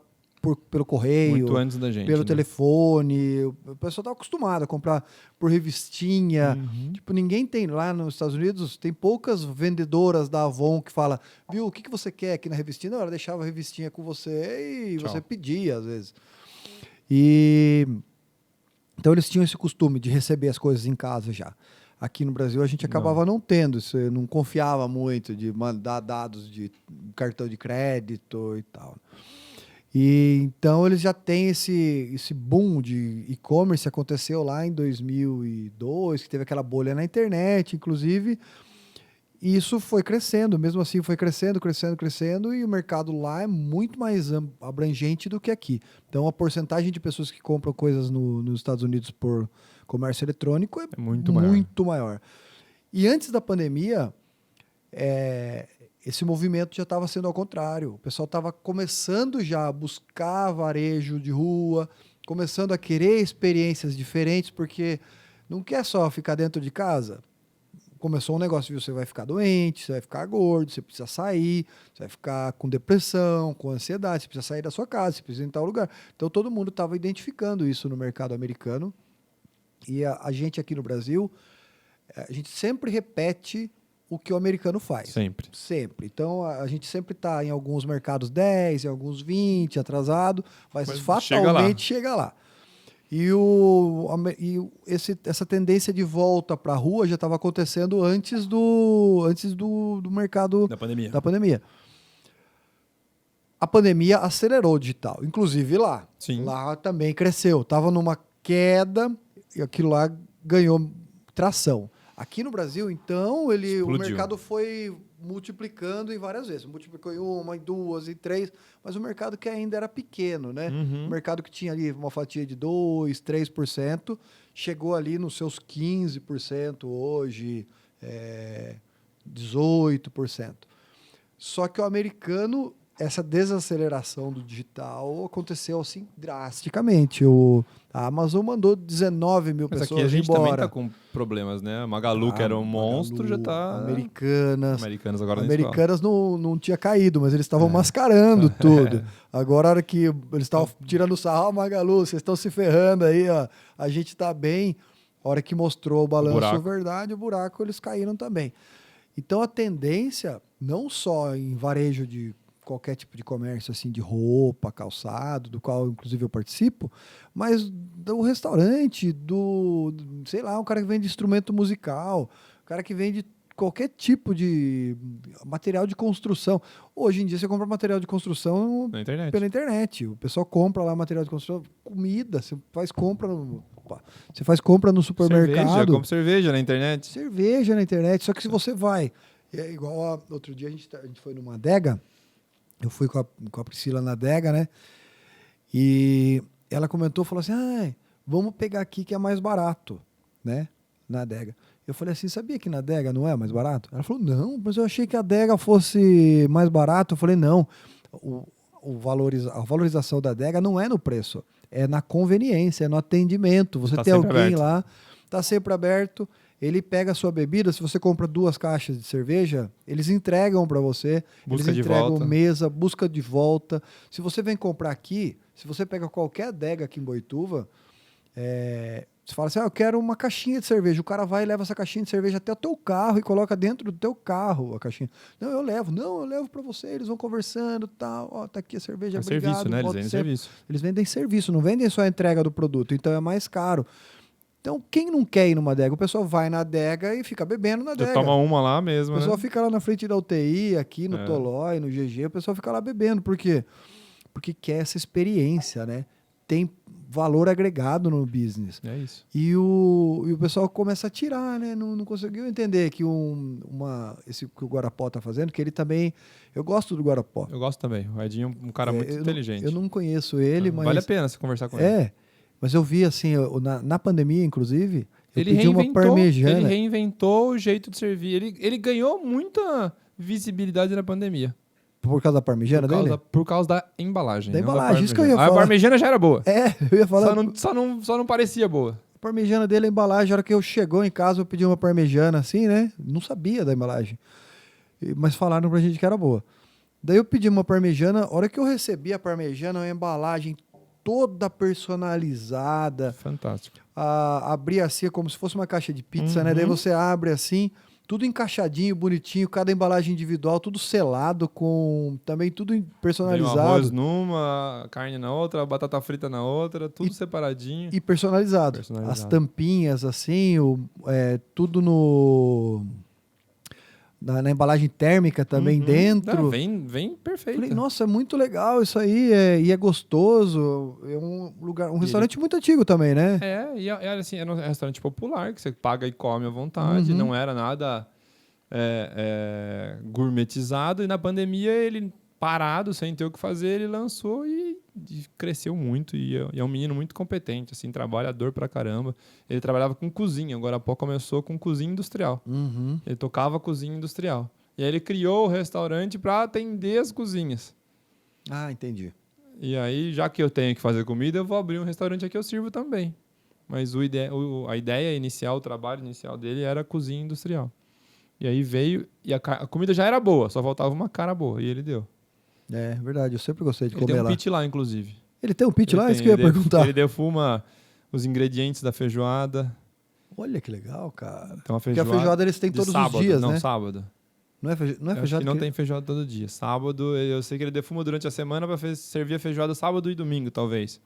pelo correio, muito antes da gente, pelo telefone. O pessoal está acostumado a comprar por revistinha. Tipo, ninguém tem lá nos Estados Unidos, tem poucas vendedoras da Avon que fala, viu, o que você quer aqui na revistinha? Não, ela deixava a revistinha com você e você pedia, às vezes. Então eles tinham esse costume de receber as coisas em casa já. Aqui no Brasil a gente acabava não tendo, você não confiava muito de mandar dados de cartão de crédito e tal. E então eles já têm esse boom de e-commerce, aconteceu lá em 2002, que teve aquela bolha na internet, inclusive, e isso foi crescendo, mesmo assim foi crescendo, e o mercado lá é muito mais abrangente do que aqui. Então a porcentagem de pessoas que compram coisas nos Estados Unidos por comércio eletrônico é muito maior. E antes da pandemia, esse movimento já estava sendo ao contrário. O pessoal estava começando já a buscar varejo de rua, começando a querer experiências diferentes, porque não quer só ficar dentro de casa. Começou um negócio, viu? Você vai ficar doente, você vai ficar gordo, você precisa sair, você vai ficar com depressão, com ansiedade, você precisa sair da sua casa, você precisa ir em tal lugar. Então todo mundo estava identificando isso no mercado americano. E a gente aqui no Brasil, a gente sempre repete o que o americano faz. Sempre. Então, a gente sempre está em alguns mercados 10, em alguns 20, atrasado, mas fatalmente chega lá. E essa tendência de volta para a rua já estava acontecendo antes do mercado da pandemia. A pandemia acelerou o digital, inclusive lá. Sim. Lá também cresceu. Estava numa queda e aquilo lá ganhou tração. Aqui no Brasil, então, o mercado foi multiplicando em várias vezes. Multiplicou em uma, em duas, em três, mas o mercado que ainda era pequeno, né? O mercado que tinha ali uma fatia de 2%, 3%, chegou ali nos seus 15% hoje, 18%. Só que o americano essa desaceleração do digital aconteceu assim drasticamente. A Amazon mandou 19 mil Mas pessoas aqui a gente embora. também tá com problemas, né? A Magalu, que era um monstro, já tá... Americanas. Americanas agora nem se fala. Americanas não tinha caído, mas eles estavam mascarando tudo. Agora, a hora que eles estavam tirando sarro, Magalu, vocês estão se ferrando aí, ó. A gente tá bem. A hora que mostrou o balanço verdade, o buraco, eles caíram também. Então, a tendência, não só em varejo de qualquer tipo de comércio, assim, de roupa, calçado, do qual, inclusive, eu participo, mas do restaurante, sei lá, um cara que vende instrumento musical, um cara que vende qualquer tipo de material de construção. Hoje em dia, você compra material de construção pela internet. O pessoal compra lá material de construção, comida, você faz compra no supermercado. Compra cerveja na internet. Cerveja na internet, só que se você vai... É igual outro dia a gente foi numa adega, eu fui com a Priscila na adega, né? E ela falou assim, vamos pegar aqui que é mais barato, né? Na adega. Eu falei assim, sabia que na adega não é mais barato? Ela falou, não, mas eu achei que a adega fosse mais barato. Eu falei, não, a valorização da adega não é no preço, é na conveniência, é no atendimento. Você tem alguém aberto lá, tá sempre aberto, ele pega a sua bebida, se você compra 2 caixas de cerveja, eles entregam para você, eles entregam mesa, busca de volta. Se você vem comprar aqui, se você pega qualquer adega aqui em Boituva, você fala assim, eu quero uma caixinha de cerveja. O cara vai e leva essa caixinha de cerveja até o teu carro e coloca dentro do teu carro a caixinha. Não, eu levo para você. Eles vão conversando, tal. Ó, tá aqui a cerveja, obrigado. Serviço, né? Eles vendem serviço. Eles vendem serviço, não vendem só a entrega do produto. Então é mais caro. Então, quem não quer ir numa adega? O pessoal vai na adega e fica bebendo na adega. Toma uma lá mesmo, o pessoal fica lá na frente da UTI, aqui no Tolói, no GG. O pessoal fica lá bebendo. Por quê? Porque quer essa experiência, né? Tem valor agregado no business. É isso. E o pessoal começa a tirar, né? Não conseguiu entender que esse que o Guarapó está fazendo, que ele também... Eu gosto do Guarapó. Eu gosto também. O Edinho é um cara muito inteligente. Eu não conheço ele, mas... Vale a pena você conversar com ele. Mas eu vi, assim, na pandemia, inclusive, eu pedi uma parmejana. Ele reinventou o jeito de servir. Ele ganhou muita visibilidade na pandemia. Por causa da parmejana dele? Por causa da embalagem. Da embalagem, isso que eu ia falar. A parmejana já era boa. Eu ia falar. Só não parecia boa. A parmejana dele, a embalagem, a hora que eu chegou em casa, eu pedi uma parmejana assim, né? Não sabia da embalagem. Mas falaram pra gente que era boa. Daí eu pedi uma parmejana, a hora que eu recebi a parmejana, uma embalagem toda personalizada. Fantástico. Abria assim como se fosse uma caixa de pizza, né? Daí você abre assim, tudo encaixadinho, bonitinho, cada embalagem individual, tudo selado, também tudo personalizado. Vem um arroz numa, carne na outra, batata frita na outra, tudo separadinho. E personalizado. As tampinhas, assim, tudo na embalagem térmica também dentro. Vem perfeito. Falei, nossa, é muito legal isso aí, e é gostoso. É um restaurante muito antigo também, né? Era assim, era um restaurante popular, que você paga e come à vontade, não era nada gourmetizado, e na pandemia ele, parado, sem ter o que fazer, ele lançou e cresceu muito, e é um menino muito competente, assim, trabalhador pra caramba. Ele trabalhava com cozinha, agora há pouco começou com cozinha industrial. Ele tocava cozinha industrial. E aí ele criou o restaurante para atender as cozinhas. Ah, entendi. E aí, já que eu tenho que fazer comida, eu vou abrir um restaurante aqui, eu sirvo também. Mas a ideia inicial, o trabalho inicial dele era cozinha industrial. E aí veio, e a comida já era boa, só faltava uma cara boa, e ele deu. É verdade, eu sempre gostei de comer lá. Ele tem um pit lá, inclusive. Ele tem um pit lá? Isso que eu ia perguntar. Ele defuma os ingredientes da feijoada. Olha que legal, cara. Então, porque a feijoada eles têm todos os dias, né? Não, sábado. Não é feijoada? Acho que não tem feijoada todo dia. Sábado, eu sei que ele defuma durante a semana para servir a feijoada sábado e domingo, talvez.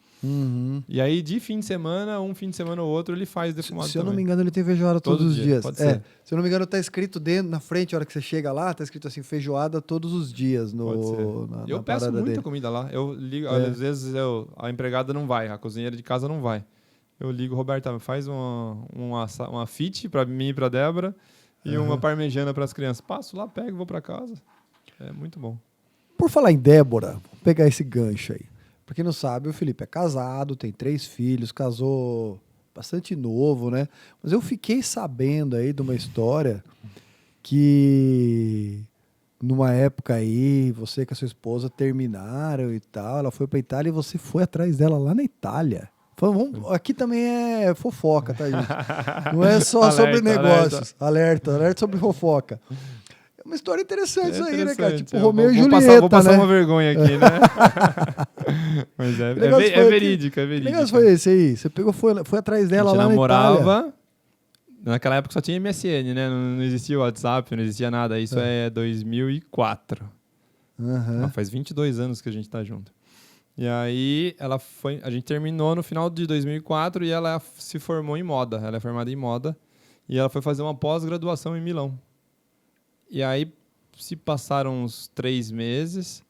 E aí, de fim de semana, um fim de semana ou outro, ele faz defumado Se eu não me engano, ele tem feijoada todos os dias. Pode ser. Se eu não me engano, tá escrito na frente, a hora que você chega lá, tá escrito assim, feijoada todos os dias. Eu peço muita comida lá. Eu ligo, às vezes a empregada não vai, a cozinheira de casa não vai. Eu ligo, Roberta, faz uma fit para mim e para Débora, e uma parmejana para as crianças. Passo lá, pego e vou para casa. É muito bom. Por falar em Débora, vou pegar esse gancho aí. Pra quem não sabe, o Felipe é casado, tem 3 filhos, casou bastante novo, né? Mas eu fiquei sabendo aí de uma história que numa época aí, você com a sua esposa terminaram e tal, ela foi pra Itália e você foi atrás dela lá na Itália. Aqui também é fofoca, tá, gente? Não é só sobre negócios. Alerta sobre fofoca. É uma história interessante isso aí, né, cara? Tipo Romeu e Julieta, vou passar né? uma vergonha aqui, né? Mas é verídico, é verídico. Que negócio foi esse aí? Você pegou, foi atrás dela lá na Itália? A gente namorava. Naquela época só tinha MSN, né? Não existia WhatsApp, não existia nada. Isso é 2004. Faz 22 anos que a gente tá junto. E aí a gente terminou no final de 2004 e ela se formou em moda. Ela é formada em moda e ela foi fazer uma pós-graduação em Milão. E aí se passaram uns 3 meses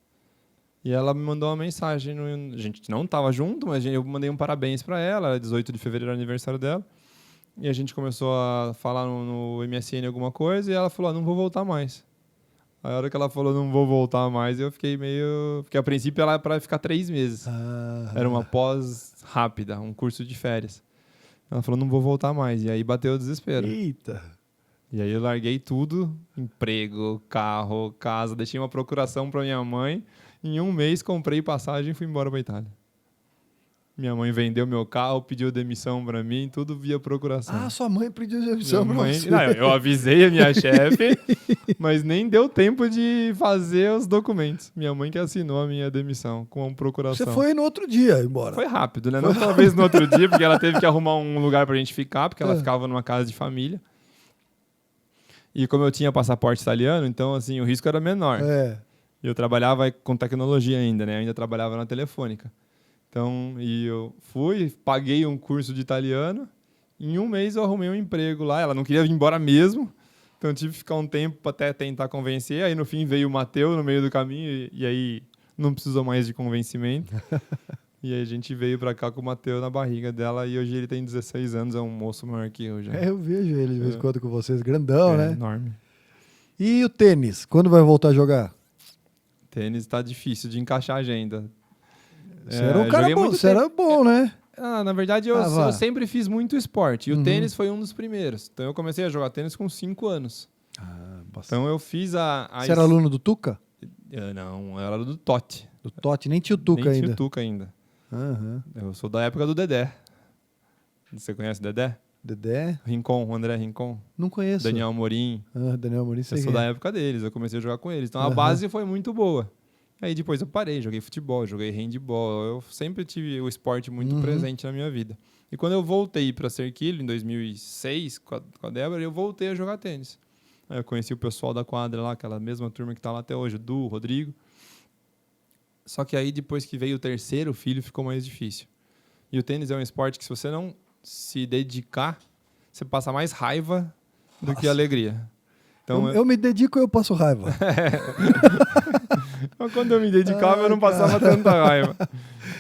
e ela me mandou uma mensagem. A gente não estava junto, mas eu mandei um parabéns para ela. 18 de fevereiro era aniversário dela. E a gente começou a falar no MSN alguma coisa e ela falou, não vou voltar mais. A hora que ela falou, não vou voltar mais, eu fiquei meio... Porque a princípio ela era para ficar 3 meses. Era uma pós rápida, um curso de férias. Ela falou, não vou voltar mais. E aí bateu o desespero. Eita! E aí eu larguei tudo, emprego, carro, casa, deixei uma procuração para minha mãe. Em 1 mês comprei passagem e fui embora para Itália. Minha mãe vendeu meu carro, pediu demissão para mim, tudo via procuração. Ah, sua mãe pediu demissão para você. Não, eu avisei a minha chefe, mas nem deu tempo de fazer os documentos. Minha mãe que assinou a minha demissão com a procuração. Você foi no outro dia embora. Foi rápido, né? Não talvez no outro dia, porque ela teve que arrumar um lugar pra gente ficar, porque ela ficava numa casa de família. E como eu tinha passaporte italiano, então assim, o risco era menor. Eu trabalhava com tecnologia ainda, né? Eu ainda trabalhava na Telefônica. Então, e eu fui, paguei um curso de italiano. Em 1 mês eu arrumei um emprego lá. Ela não queria vir embora mesmo. Então eu tive que ficar um tempo até tentar convencer. Aí no fim veio o Matheus no meio do caminho. E aí não precisou mais de convencimento. E aí a gente veio pra cá com o Matheus na barriga dela. E hoje ele tem 16 anos, é um moço maior que eu já. Eu vejo ele de vez em quando com vocês, grandão, né? Enorme. E o tênis? Quando vai voltar a jogar? Tênis tá difícil de encaixar a agenda. Você era um cara bom, você era bom, né? Na verdade, eu sempre fiz muito esporte. E o tênis foi um dos primeiros. Então eu comecei a jogar tênis com 5 anos. Então eu fiz Você era aluno do Tuca? Não, eu era do Totti. Do Totti, nem tinha o Tuca ainda. Nem tinha o Tuca ainda. Eu sou da época do Dedé. Você conhece o Dedé? Dedé? Rincon, o André Rincon. Não conheço. Daniel Amorim. Daniel Amorim, sei. Eu sou da época deles, eu comecei a jogar com eles. Então a base foi muito boa. Aí depois eu parei, joguei futebol, joguei handball. Eu sempre tive o esporte muito presente na minha vida. E quando eu voltei para Serquilho, em 2006, com a Débora, eu voltei a jogar tênis. Aí eu conheci o pessoal da quadra lá, aquela mesma turma que está lá até hoje, o Du, o Rodrigo. Só que aí depois que veio o 3º filho, ficou mais difícil. E o tênis é um esporte que se você não se dedicar, você passa mais raiva do que alegria. Então, eu me dedico e eu passo raiva. Mas quando eu me dedicava, eu não passava tanta raiva.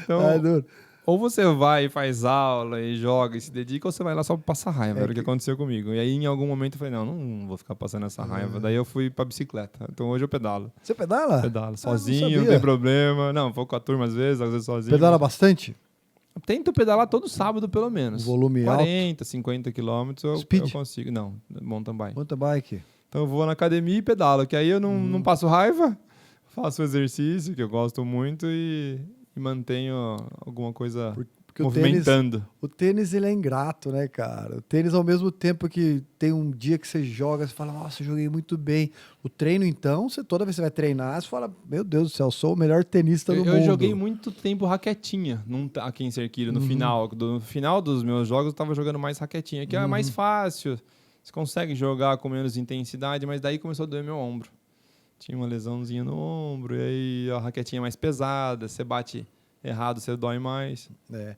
Então, ou você vai e faz aula e joga e se dedica, ou você vai lá só pra passar raiva. Era o que aconteceu comigo. E aí, em algum momento, eu falei, não vou ficar passando essa raiva. Daí eu fui pra bicicleta. Então, hoje eu pedalo. Você pedala? Pedalo. Sozinho, não tem problema. Não, vou com a turma às vezes sozinho. Pedala bastante? Tento pedalar todo sábado, pelo menos. Volume 40, 50 quilômetros eu consigo. Não, mountain bike. Mountain bike. Então eu vou na academia e pedalo, que aí eu não passo raiva, faço exercício, que eu gosto muito, e mantenho alguma coisa movimentando. O tênis, ele é ingrato, né, cara? O tênis, ao mesmo tempo que tem um dia que você joga, você fala, nossa, eu joguei muito bem. O treino, então, toda vez que você vai treinar, você fala, meu Deus do céu, sou o melhor tenista do mundo. Eu joguei muito tempo raquetinha aqui em Serquilho, no final. No final dos meus jogos, eu estava jogando mais raquetinha, que é mais fácil. Você consegue jogar com menos intensidade, mas daí começou a doer meu ombro. Tinha uma lesãozinha no ombro, e aí a raquetinha é mais pesada, você bate errado, você dói mais.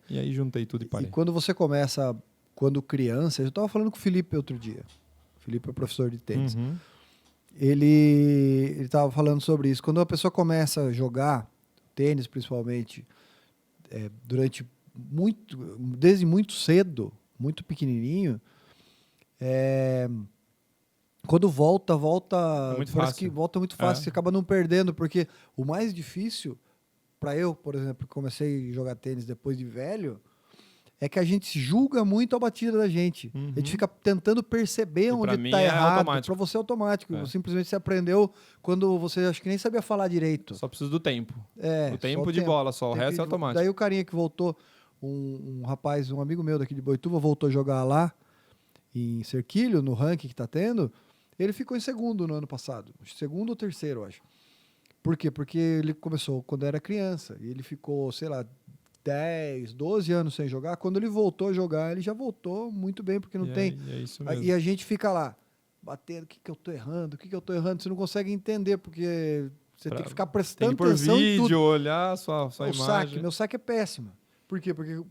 E aí juntei tudo e parei. E quando você começa, quando criança, eu estava falando com o Felipe outro dia. O Felipe é professor de tênis. Ele estava falando sobre isso. Quando a pessoa começa a jogar tênis, principalmente, desde muito cedo, muito pequenininho, quando volta muito parece fácil. que volta muito fácil, você acaba não perdendo, porque o mais difícil para eu, por exemplo, que comecei a jogar tênis depois de velho, é que a gente julga muito a batida da gente. A gente fica tentando perceber onde mim tá errado. automático. Para você é automático. Simplesmente você aprendeu quando você acho que nem sabia falar direito. Só precisa do tempo. O tempo só de bola, só. O resto é automático. Daí o carinha que voltou, um rapaz, um amigo meu daqui de Boituva, voltou a jogar lá em Cerquilho, no ranking que tá tendo. Ele ficou em segundo no ano passado. Segundo ou terceiro, eu acho. Por quê? Porque ele começou quando era criança. E ele ficou, sei lá, 10, 12 anos sem jogar. Quando ele voltou a jogar, ele já voltou muito bem, porque não tem... É isso mesmo. E a gente fica lá, batendo, o que eu tô errando? O que eu tô errando? Você não consegue entender, porque você tem que ficar prestando atenção vídeo, em tudo. olhar sua imagem. Meu saque é péssimo. Por quê? Porque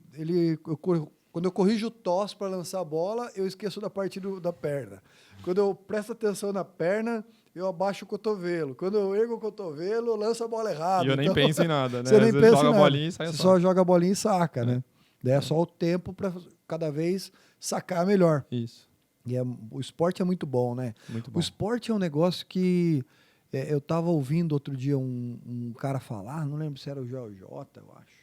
quando eu corrijo o tosse para lançar a bola, eu esqueço da parte da perna. Quando eu presto atenção na perna, eu abaixo o cotovelo. Quando eu ergo o cotovelo, eu lanço a bola errada. E eu nem penso em nada, né? Você nem pensa joga em nada. A bolinha e sai. Você só joga a bolinha e saca, né? Daí é só o tempo para cada vez sacar melhor. Isso. E o esporte é muito bom, né? Muito bom. O esporte é um negócio que eu estava ouvindo outro dia um cara falar, não lembro se era o Joel J, eu acho.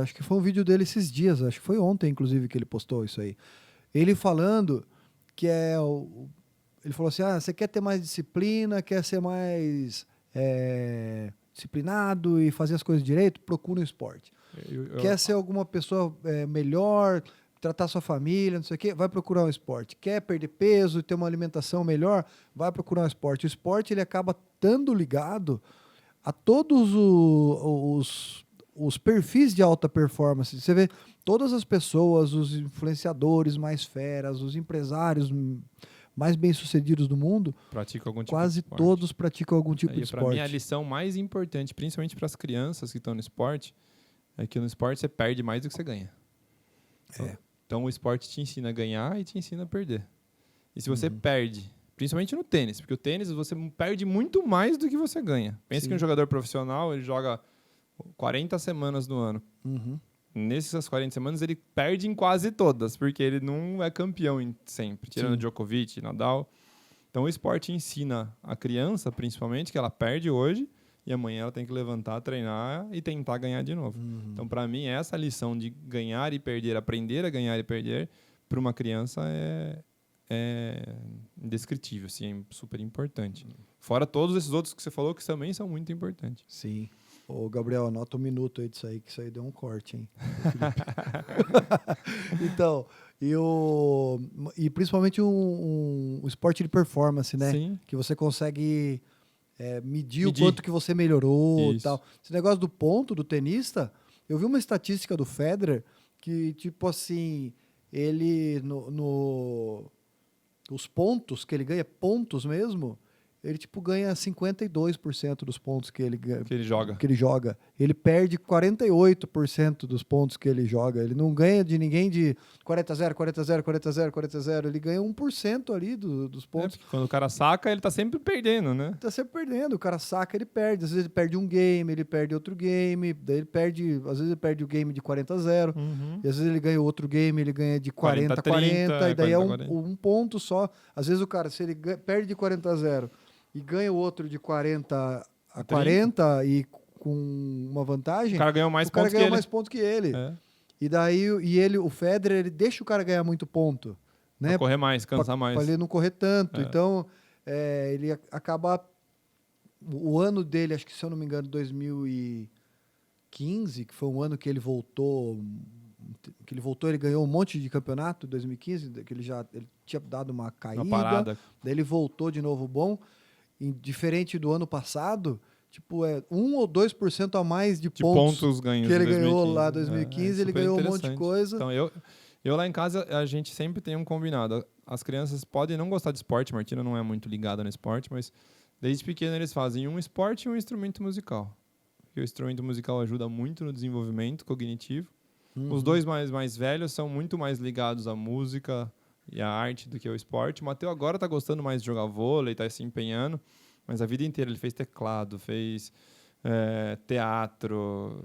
Acho que foi um vídeo dele esses dias, acho que foi ontem, inclusive, que ele postou isso aí. Ele falando que ele falou assim, você quer ter mais disciplina, quer ser mais disciplinado e fazer as coisas direito? Procura um esporte. Quer ser alguma pessoa melhor, tratar sua família, não sei o quê, vai procurar um esporte. Quer perder peso e ter uma alimentação melhor, vai procurar um esporte. O esporte ele acaba estando ligado a todos os perfis de alta performance. Você vê todas as pessoas, os influenciadores mais feras, os empresários mais bem-sucedidos do mundo, praticam algum tipo quase de esporte. Todos praticam algum tipo de esporte. Para mim, a lição mais importante, principalmente para as crianças que estão no esporte, é que no esporte você perde mais do que você ganha. Então, o esporte te ensina a ganhar e te ensina a perder. E se você perde, principalmente no tênis, porque o tênis você perde muito mais do que você ganha. Pensa que um jogador profissional, ele joga 40 semanas no ano. Nessas 40 semanas, ele perde em quase todas, porque ele não é campeão sempre, tirando Djokovic, Nadal. Então, o esporte ensina a criança, principalmente, que ela perde hoje e amanhã ela tem que levantar, treinar e tentar ganhar de novo. Então, para mim, essa lição de ganhar e perder, aprender a ganhar e perder, para uma criança é indescritível, assim, é super importante. Fora todos esses outros que você falou que também são muito importantes. Sim. Ô, Gabriel, anota um minuto aí disso aí, que isso aí deu um corte, hein? Então, e principalmente um esporte de performance, né? Sim. Que você consegue medir o quanto que você melhorou e tal. Esse negócio do ponto do tenista, eu vi uma estatística do Federer que, tipo assim, ele, os pontos que ele ganha, pontos mesmo, ele tipo ganha 52% dos pontos que ele joga. Ele perde 48% dos pontos que ele joga. Ele não ganha de ninguém de 40-0, 40-0, 40-0, 40-0. Ele ganha 1% ali dos pontos. Quando o cara saca, ele tá sempre perdendo, né? Tá sempre perdendo. O cara saca, ele perde. Às vezes ele perde um game, ele perde outro game. Daí ele perde, às vezes ele perde o game de 40-0. E às vezes ele ganha outro game, ele ganha de 40-40. E daí 40, é um ponto só. Às vezes o cara, se ele perde de 40-0 e ganha o outro de 40 a 40 e com uma vantagem, o cara ganhou mais pontos que ele. E daí o Federer, ele deixa o cara ganhar muito ponto, né? Pra correr mais, cansar mais. Para ele não correr tanto. Então, ele acaba... O ano dele, acho que se eu não me engano, 2015, que foi um ano que ele voltou... ele ganhou um monte de campeonato, 2015, que ele tinha dado uma caída. Uma parada. Daí ele voltou de novo bom. Diferente do ano passado, tipo, 1 ou 2% a mais de pontos ganhos que ele ganhou lá em 2015, ele ganhou um monte de coisa. Então, eu lá em casa, a gente sempre tem um combinado. As crianças podem não gostar de esporte, Martina não é muito ligada no esporte, mas desde pequeno eles fazem um esporte e um instrumento musical. Porque o instrumento musical ajuda muito no desenvolvimento cognitivo. Os dois mais velhos são muito mais ligados à música e à arte do que ao esporte. O Matheus agora está gostando mais de jogar vôlei, está se empenhando, mas a vida inteira ele fez teclado, fez teatro,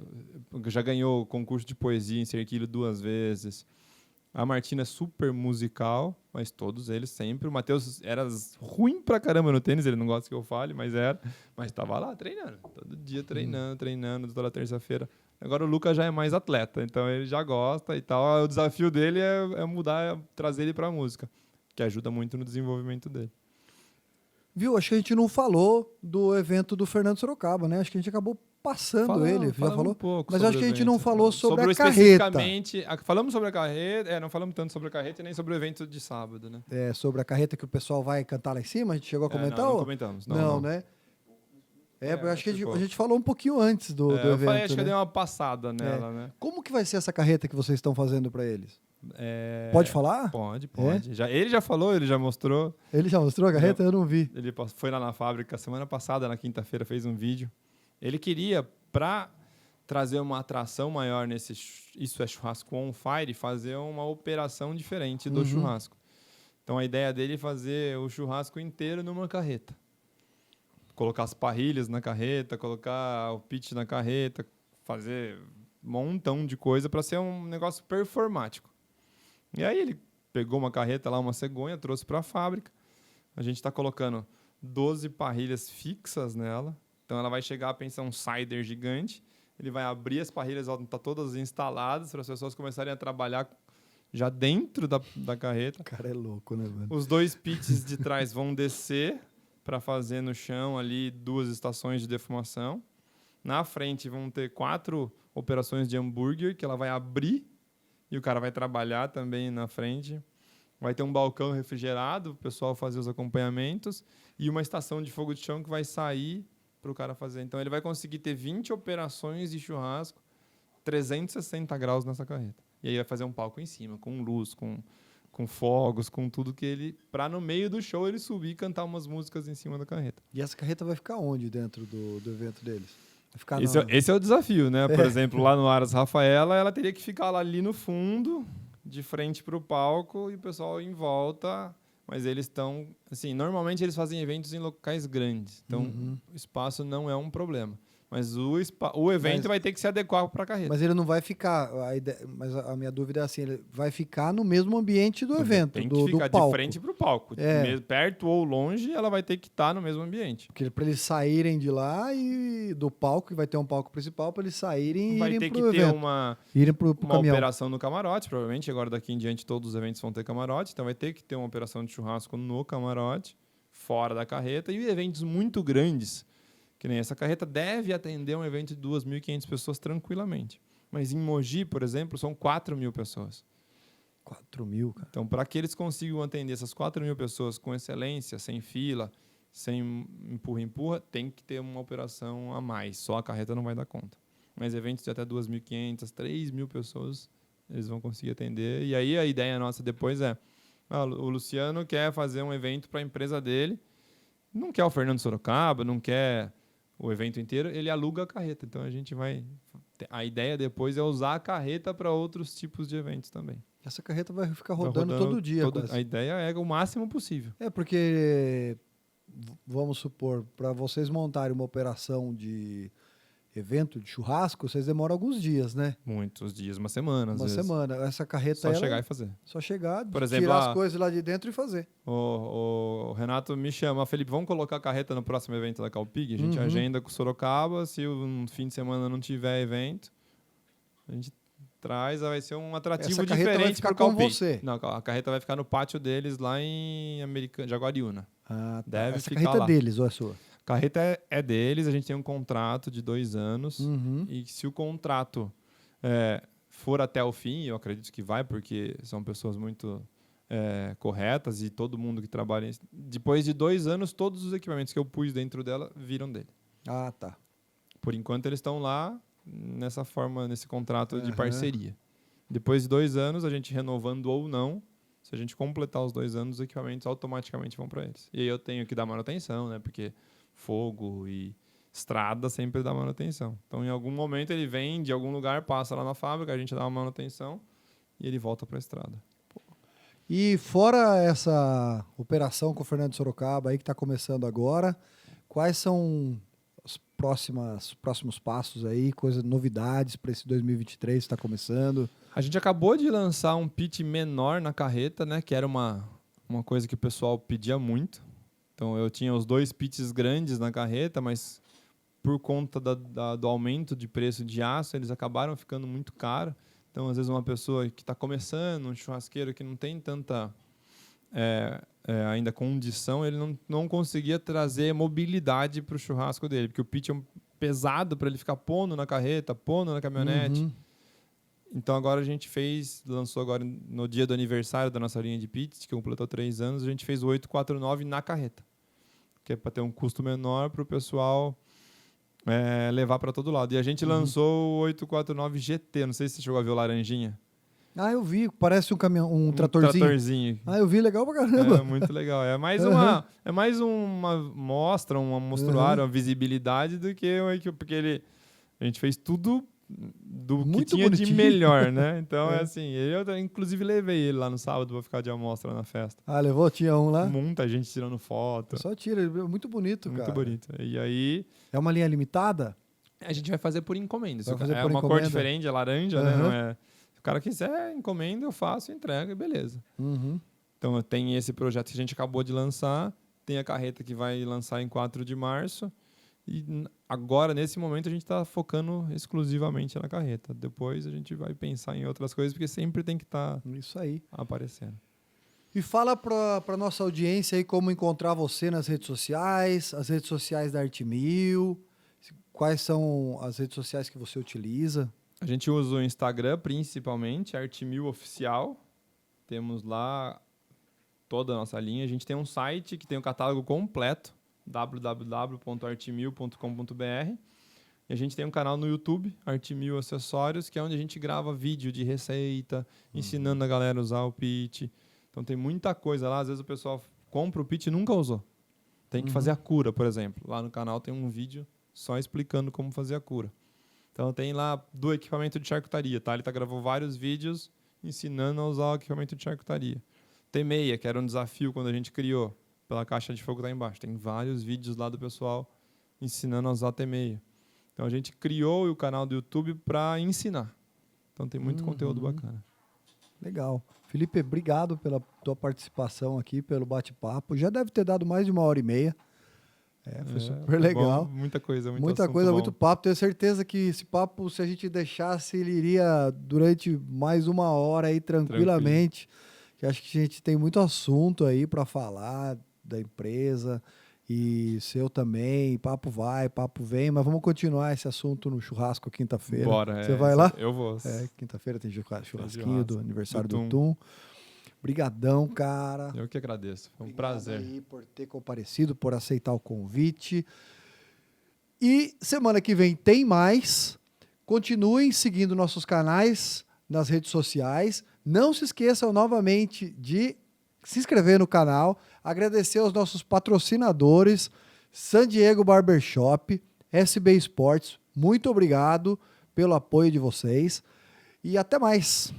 já ganhou concurso de poesia em Cerquilho 2 vezes. A Martina é super musical, mas todos eles sempre. O Matheus era ruim pra caramba no tênis, ele não gosta que eu fale, mas era. Mas estava lá treinando, todo dia treinando, toda terça-feira. Agora o Lucas já é mais atleta, então ele já gosta e tal. O desafio dele é mudar, trazer ele para a música, que ajuda muito no desenvolvimento dele. Viu? Acho que a gente não falou do evento do Fernando Sorocaba, né? Acho que a gente acabou passando ele. Já falou? Um pouco Mas eu acho que a gente evento. não falou sobre a especificamente, falamos sobre a carreta, não falamos tanto sobre a carreta e nem sobre o evento de sábado, né? Sobre a carreta que o pessoal vai cantar lá em cima, a gente chegou a comentar? Não comentamos. Não, né? Eu acho que a gente falou um pouquinho antes do evento. Eu falei, acho que eu dei uma passada nela, né? Como que vai ser essa carreta que vocês estão fazendo para eles? Pode falar? Pode. Ele já falou, ele já mostrou. Ele já mostrou a carreta? Eu não vi. Ele foi lá na fábrica semana passada, na quinta-feira, fez um vídeo. Ele queria, para trazer uma atração maior nesse Isso é Churrasco on Fire, fazer uma operação diferente do churrasco. Então a ideia dele é fazer o churrasco inteiro numa carreta. Colocar as parrilhas na carreta, colocar o pitch na carreta, fazer um montão de coisa para ser um negócio performático. E aí ele pegou uma carreta lá, uma cegonha, trouxe para a fábrica. A gente está colocando 12 parrilhas fixas nela. Então ela vai chegar a pensar um cider gigante. Ele vai abrir as parrilhas, estão todas instaladas para as pessoas começarem a trabalhar já dentro da carreta. O cara é louco, né, mano? Os 2 pits de trás vão descer para fazer no chão ali 2 estações de defumação. Na frente vão ter 4 operações de hambúrguer que ela vai abrir e o cara vai trabalhar também na frente. Vai ter um balcão refrigerado, o pessoal fazer os acompanhamentos e uma estação de fogo de chão que vai sair para o cara fazer. Então ele vai conseguir ter 20 operações de churrasco, 360 graus nessa carreta. E aí vai fazer um palco em cima, com luz, com fogos, com tudo que ele... Para no meio do show ele subir e cantar umas músicas em cima da carreta. E essa carreta vai ficar onde dentro do evento deles? Vai ficar esse é o desafio, né? Por exemplo, lá no Aras Rafaela, ela teria que ficar lá ali no fundo, de frente para o palco, e o pessoal em volta... Mas eles estão... Assim, normalmente eles fazem eventos em locais grandes. Então, o espaço não é um problema. Mas o evento vai ter que se adequar para a carreta. Mas ele não vai ficar... Mas a minha dúvida é assim, ele vai ficar no mesmo ambiente do evento, tem que ficar do palco. de frente para o palco. Perto ou longe, ela vai ter que estar no mesmo ambiente. Porque para eles saírem de lá e do palco, que vai ter um palco principal, para eles saírem e irem pro evento. Vai ter que ter uma operação no camarote, provavelmente. Agora, daqui em diante, todos os eventos vão ter camarote. Então, vai ter que ter uma operação de churrasco no camarote, fora da carreta. E eventos muito grandes, que nem essa carreta, deve atender um evento de 2.500 pessoas tranquilamente. Mas em Mogi, por exemplo, são 4.000 pessoas. 4.000, cara. Então, para que eles consigam atender essas 4.000 pessoas com excelência, sem fila, sem empurra-empurra, tem que ter uma operação a mais. Só a carreta não vai dar conta. Mas eventos de até 2.500, 3.000 pessoas, eles vão conseguir atender. E aí a ideia nossa depois é... o Luciano quer fazer um evento para a empresa dele, não quer o Fernando Sorocaba, não quer o evento inteiro, ele aluga a carreta. Então a gente vai... A ideia depois é usar a carreta para outros tipos de eventos também. Essa carreta vai ficar rodando todo dia. A ideia é o máximo possível. Porque, vamos supor, para vocês montarem uma operação de evento de churrasco, vocês demoram alguns dias, né? Muitos dias, uma semana. Uma semana. Essa carreta só chegar e fazer. Só chegar, por exemplo, tirar as coisas lá de dentro e fazer. O Renato me chama, Felipe, vamos colocar a carreta no próximo evento da Calpig? A gente agenda com o Sorocaba, se um fim de semana não tiver evento, a gente traz, vai ser um atrativo diferente para o Calpig. Você. Não, a carreta vai ficar no pátio deles lá em Jaguariúna. Ah, tá. Deve essa ficar carreta lá. É deles ou é sua? A carreta é deles, a gente tem um contrato de 2 anos e se o contrato for até o fim, eu acredito que vai, porque são pessoas muito corretas e todo mundo que trabalha... Depois de 2 anos, todos os equipamentos que eu pus dentro dela viram dele. Ah, tá. Por enquanto, eles estão lá nessa forma, nesse contrato de parceria. Depois de 2 anos, a gente renovando ou não, se a gente completar os 2 anos, os equipamentos automaticamente vão para eles. E aí eu tenho que dar manutenção, né? Porque fogo e estrada sempre dá manutenção. Então, em algum momento, ele vem de algum lugar, passa lá na fábrica, a gente dá uma manutenção e ele volta para a estrada. E fora essa operação com o Fernando Sorocaba aí que está começando agora, quais são os próximos passos aí, novidades para esse 2023 que está começando? A gente acabou de lançar um pit menor na carreta, né? Que era uma coisa que o pessoal pedia muito. Então, eu tinha os 2 pits grandes na carreta, mas por conta do aumento de preço de aço, eles acabaram ficando muito caros. Então, às vezes, uma pessoa que está começando, um churrasqueiro que não tem tanta ainda condição, ele não conseguia trazer mobilidade para o churrasco dele, porque o pit é pesado para ele ficar pondo na carreta, pondo na caminhonete. Uhum. Então agora a gente lançou agora no dia do aniversário da nossa linha de pits, que completou 3 anos, a gente fez o 849 na carreta, que é para ter um custo menor para o pessoal levar para todo lado. E a gente lançou o 849 GT, não sei se você chegou a ver o laranjinha. Ah, eu vi, parece um caminhão, um tratorzinho. Ah, eu vi, legal pra caramba. É muito legal. É mais uma mostra, um mostruário, uma visibilidade do que porque a gente fez tudo do muito que tinha bonitinho. De melhor, né? Então é assim, eu inclusive levei ele lá no sábado para ficar de amostra na festa. Ah, levou? Tinha um lá? Muita gente tirando foto. Só tira, é muito bonito, cara. Muito bonito. E aí... É uma linha limitada? A gente vai fazer por encomenda. É uma cor diferente, é laranja, né? Não é... Se o cara quiser, encomenda, eu faço, entrega e beleza. Uhum. Então tem esse projeto que a gente acabou de lançar, tem a carreta que vai lançar em 4 de março, e agora, nesse momento, a gente está focando exclusivamente na carreta. Depois a gente vai pensar em outras coisas, porque sempre tem que estar aparecendo. E fala para nossa audiência aí como encontrar você nas redes sociais, as redes sociais da Arte1000, quais são as redes sociais que você utiliza? A gente usa o Instagram, principalmente, Arte1000 Oficial. Temos lá toda a nossa linha. A gente tem um site que tem o catálogo completo, www.arte1000.com.br. E a gente tem um canal no YouTube, Arte1000 Acessórios, que é onde a gente grava vídeo de receita, ensinando a galera a usar o pit. Então tem muita coisa lá. Às vezes o pessoal compra o pit e nunca usou. Tem que fazer a cura, por exemplo. Lá no canal tem um vídeo só explicando como fazer a cura. Então tem lá do equipamento de charcutaria, tá? Ele gravou vários vídeos ensinando a usar o equipamento de charcutaria. T6, que era um desafio quando a gente criou, pela caixa de fogo tá embaixo. Tem vários vídeos lá do pessoal ensinando a usar T6. Então a gente criou o canal do YouTube para ensinar. Então tem muito conteúdo bacana. Legal. Felipe, obrigado pela tua participação aqui, pelo bate-papo. Já deve ter dado mais de 1h30. Foi super legal. Bom, muita coisa, muito papo. Tenho certeza que esse papo, se a gente deixasse, ele iria durante mais 1 hora aí tranquilamente. Que acho que a gente tem muito assunto aí para falar da empresa e seu também. Papo vai, papo vem, mas vamos continuar esse assunto no churrasco quinta-feira. Bora. Você vai lá? Eu vou. Quinta-feira tem churrasquinho do aniversário do Tum. Brigadão, cara. Eu que agradeço. Foi um prazer. Aí por ter comparecido, por aceitar o convite. E semana que vem tem mais. Continuem seguindo nossos canais nas redes sociais. Não se esqueçam novamente de se inscrever no canal. Agradecer aos nossos patrocinadores, San Diego Barbershop, SB Esportes. Muito obrigado pelo apoio de vocês. E até mais.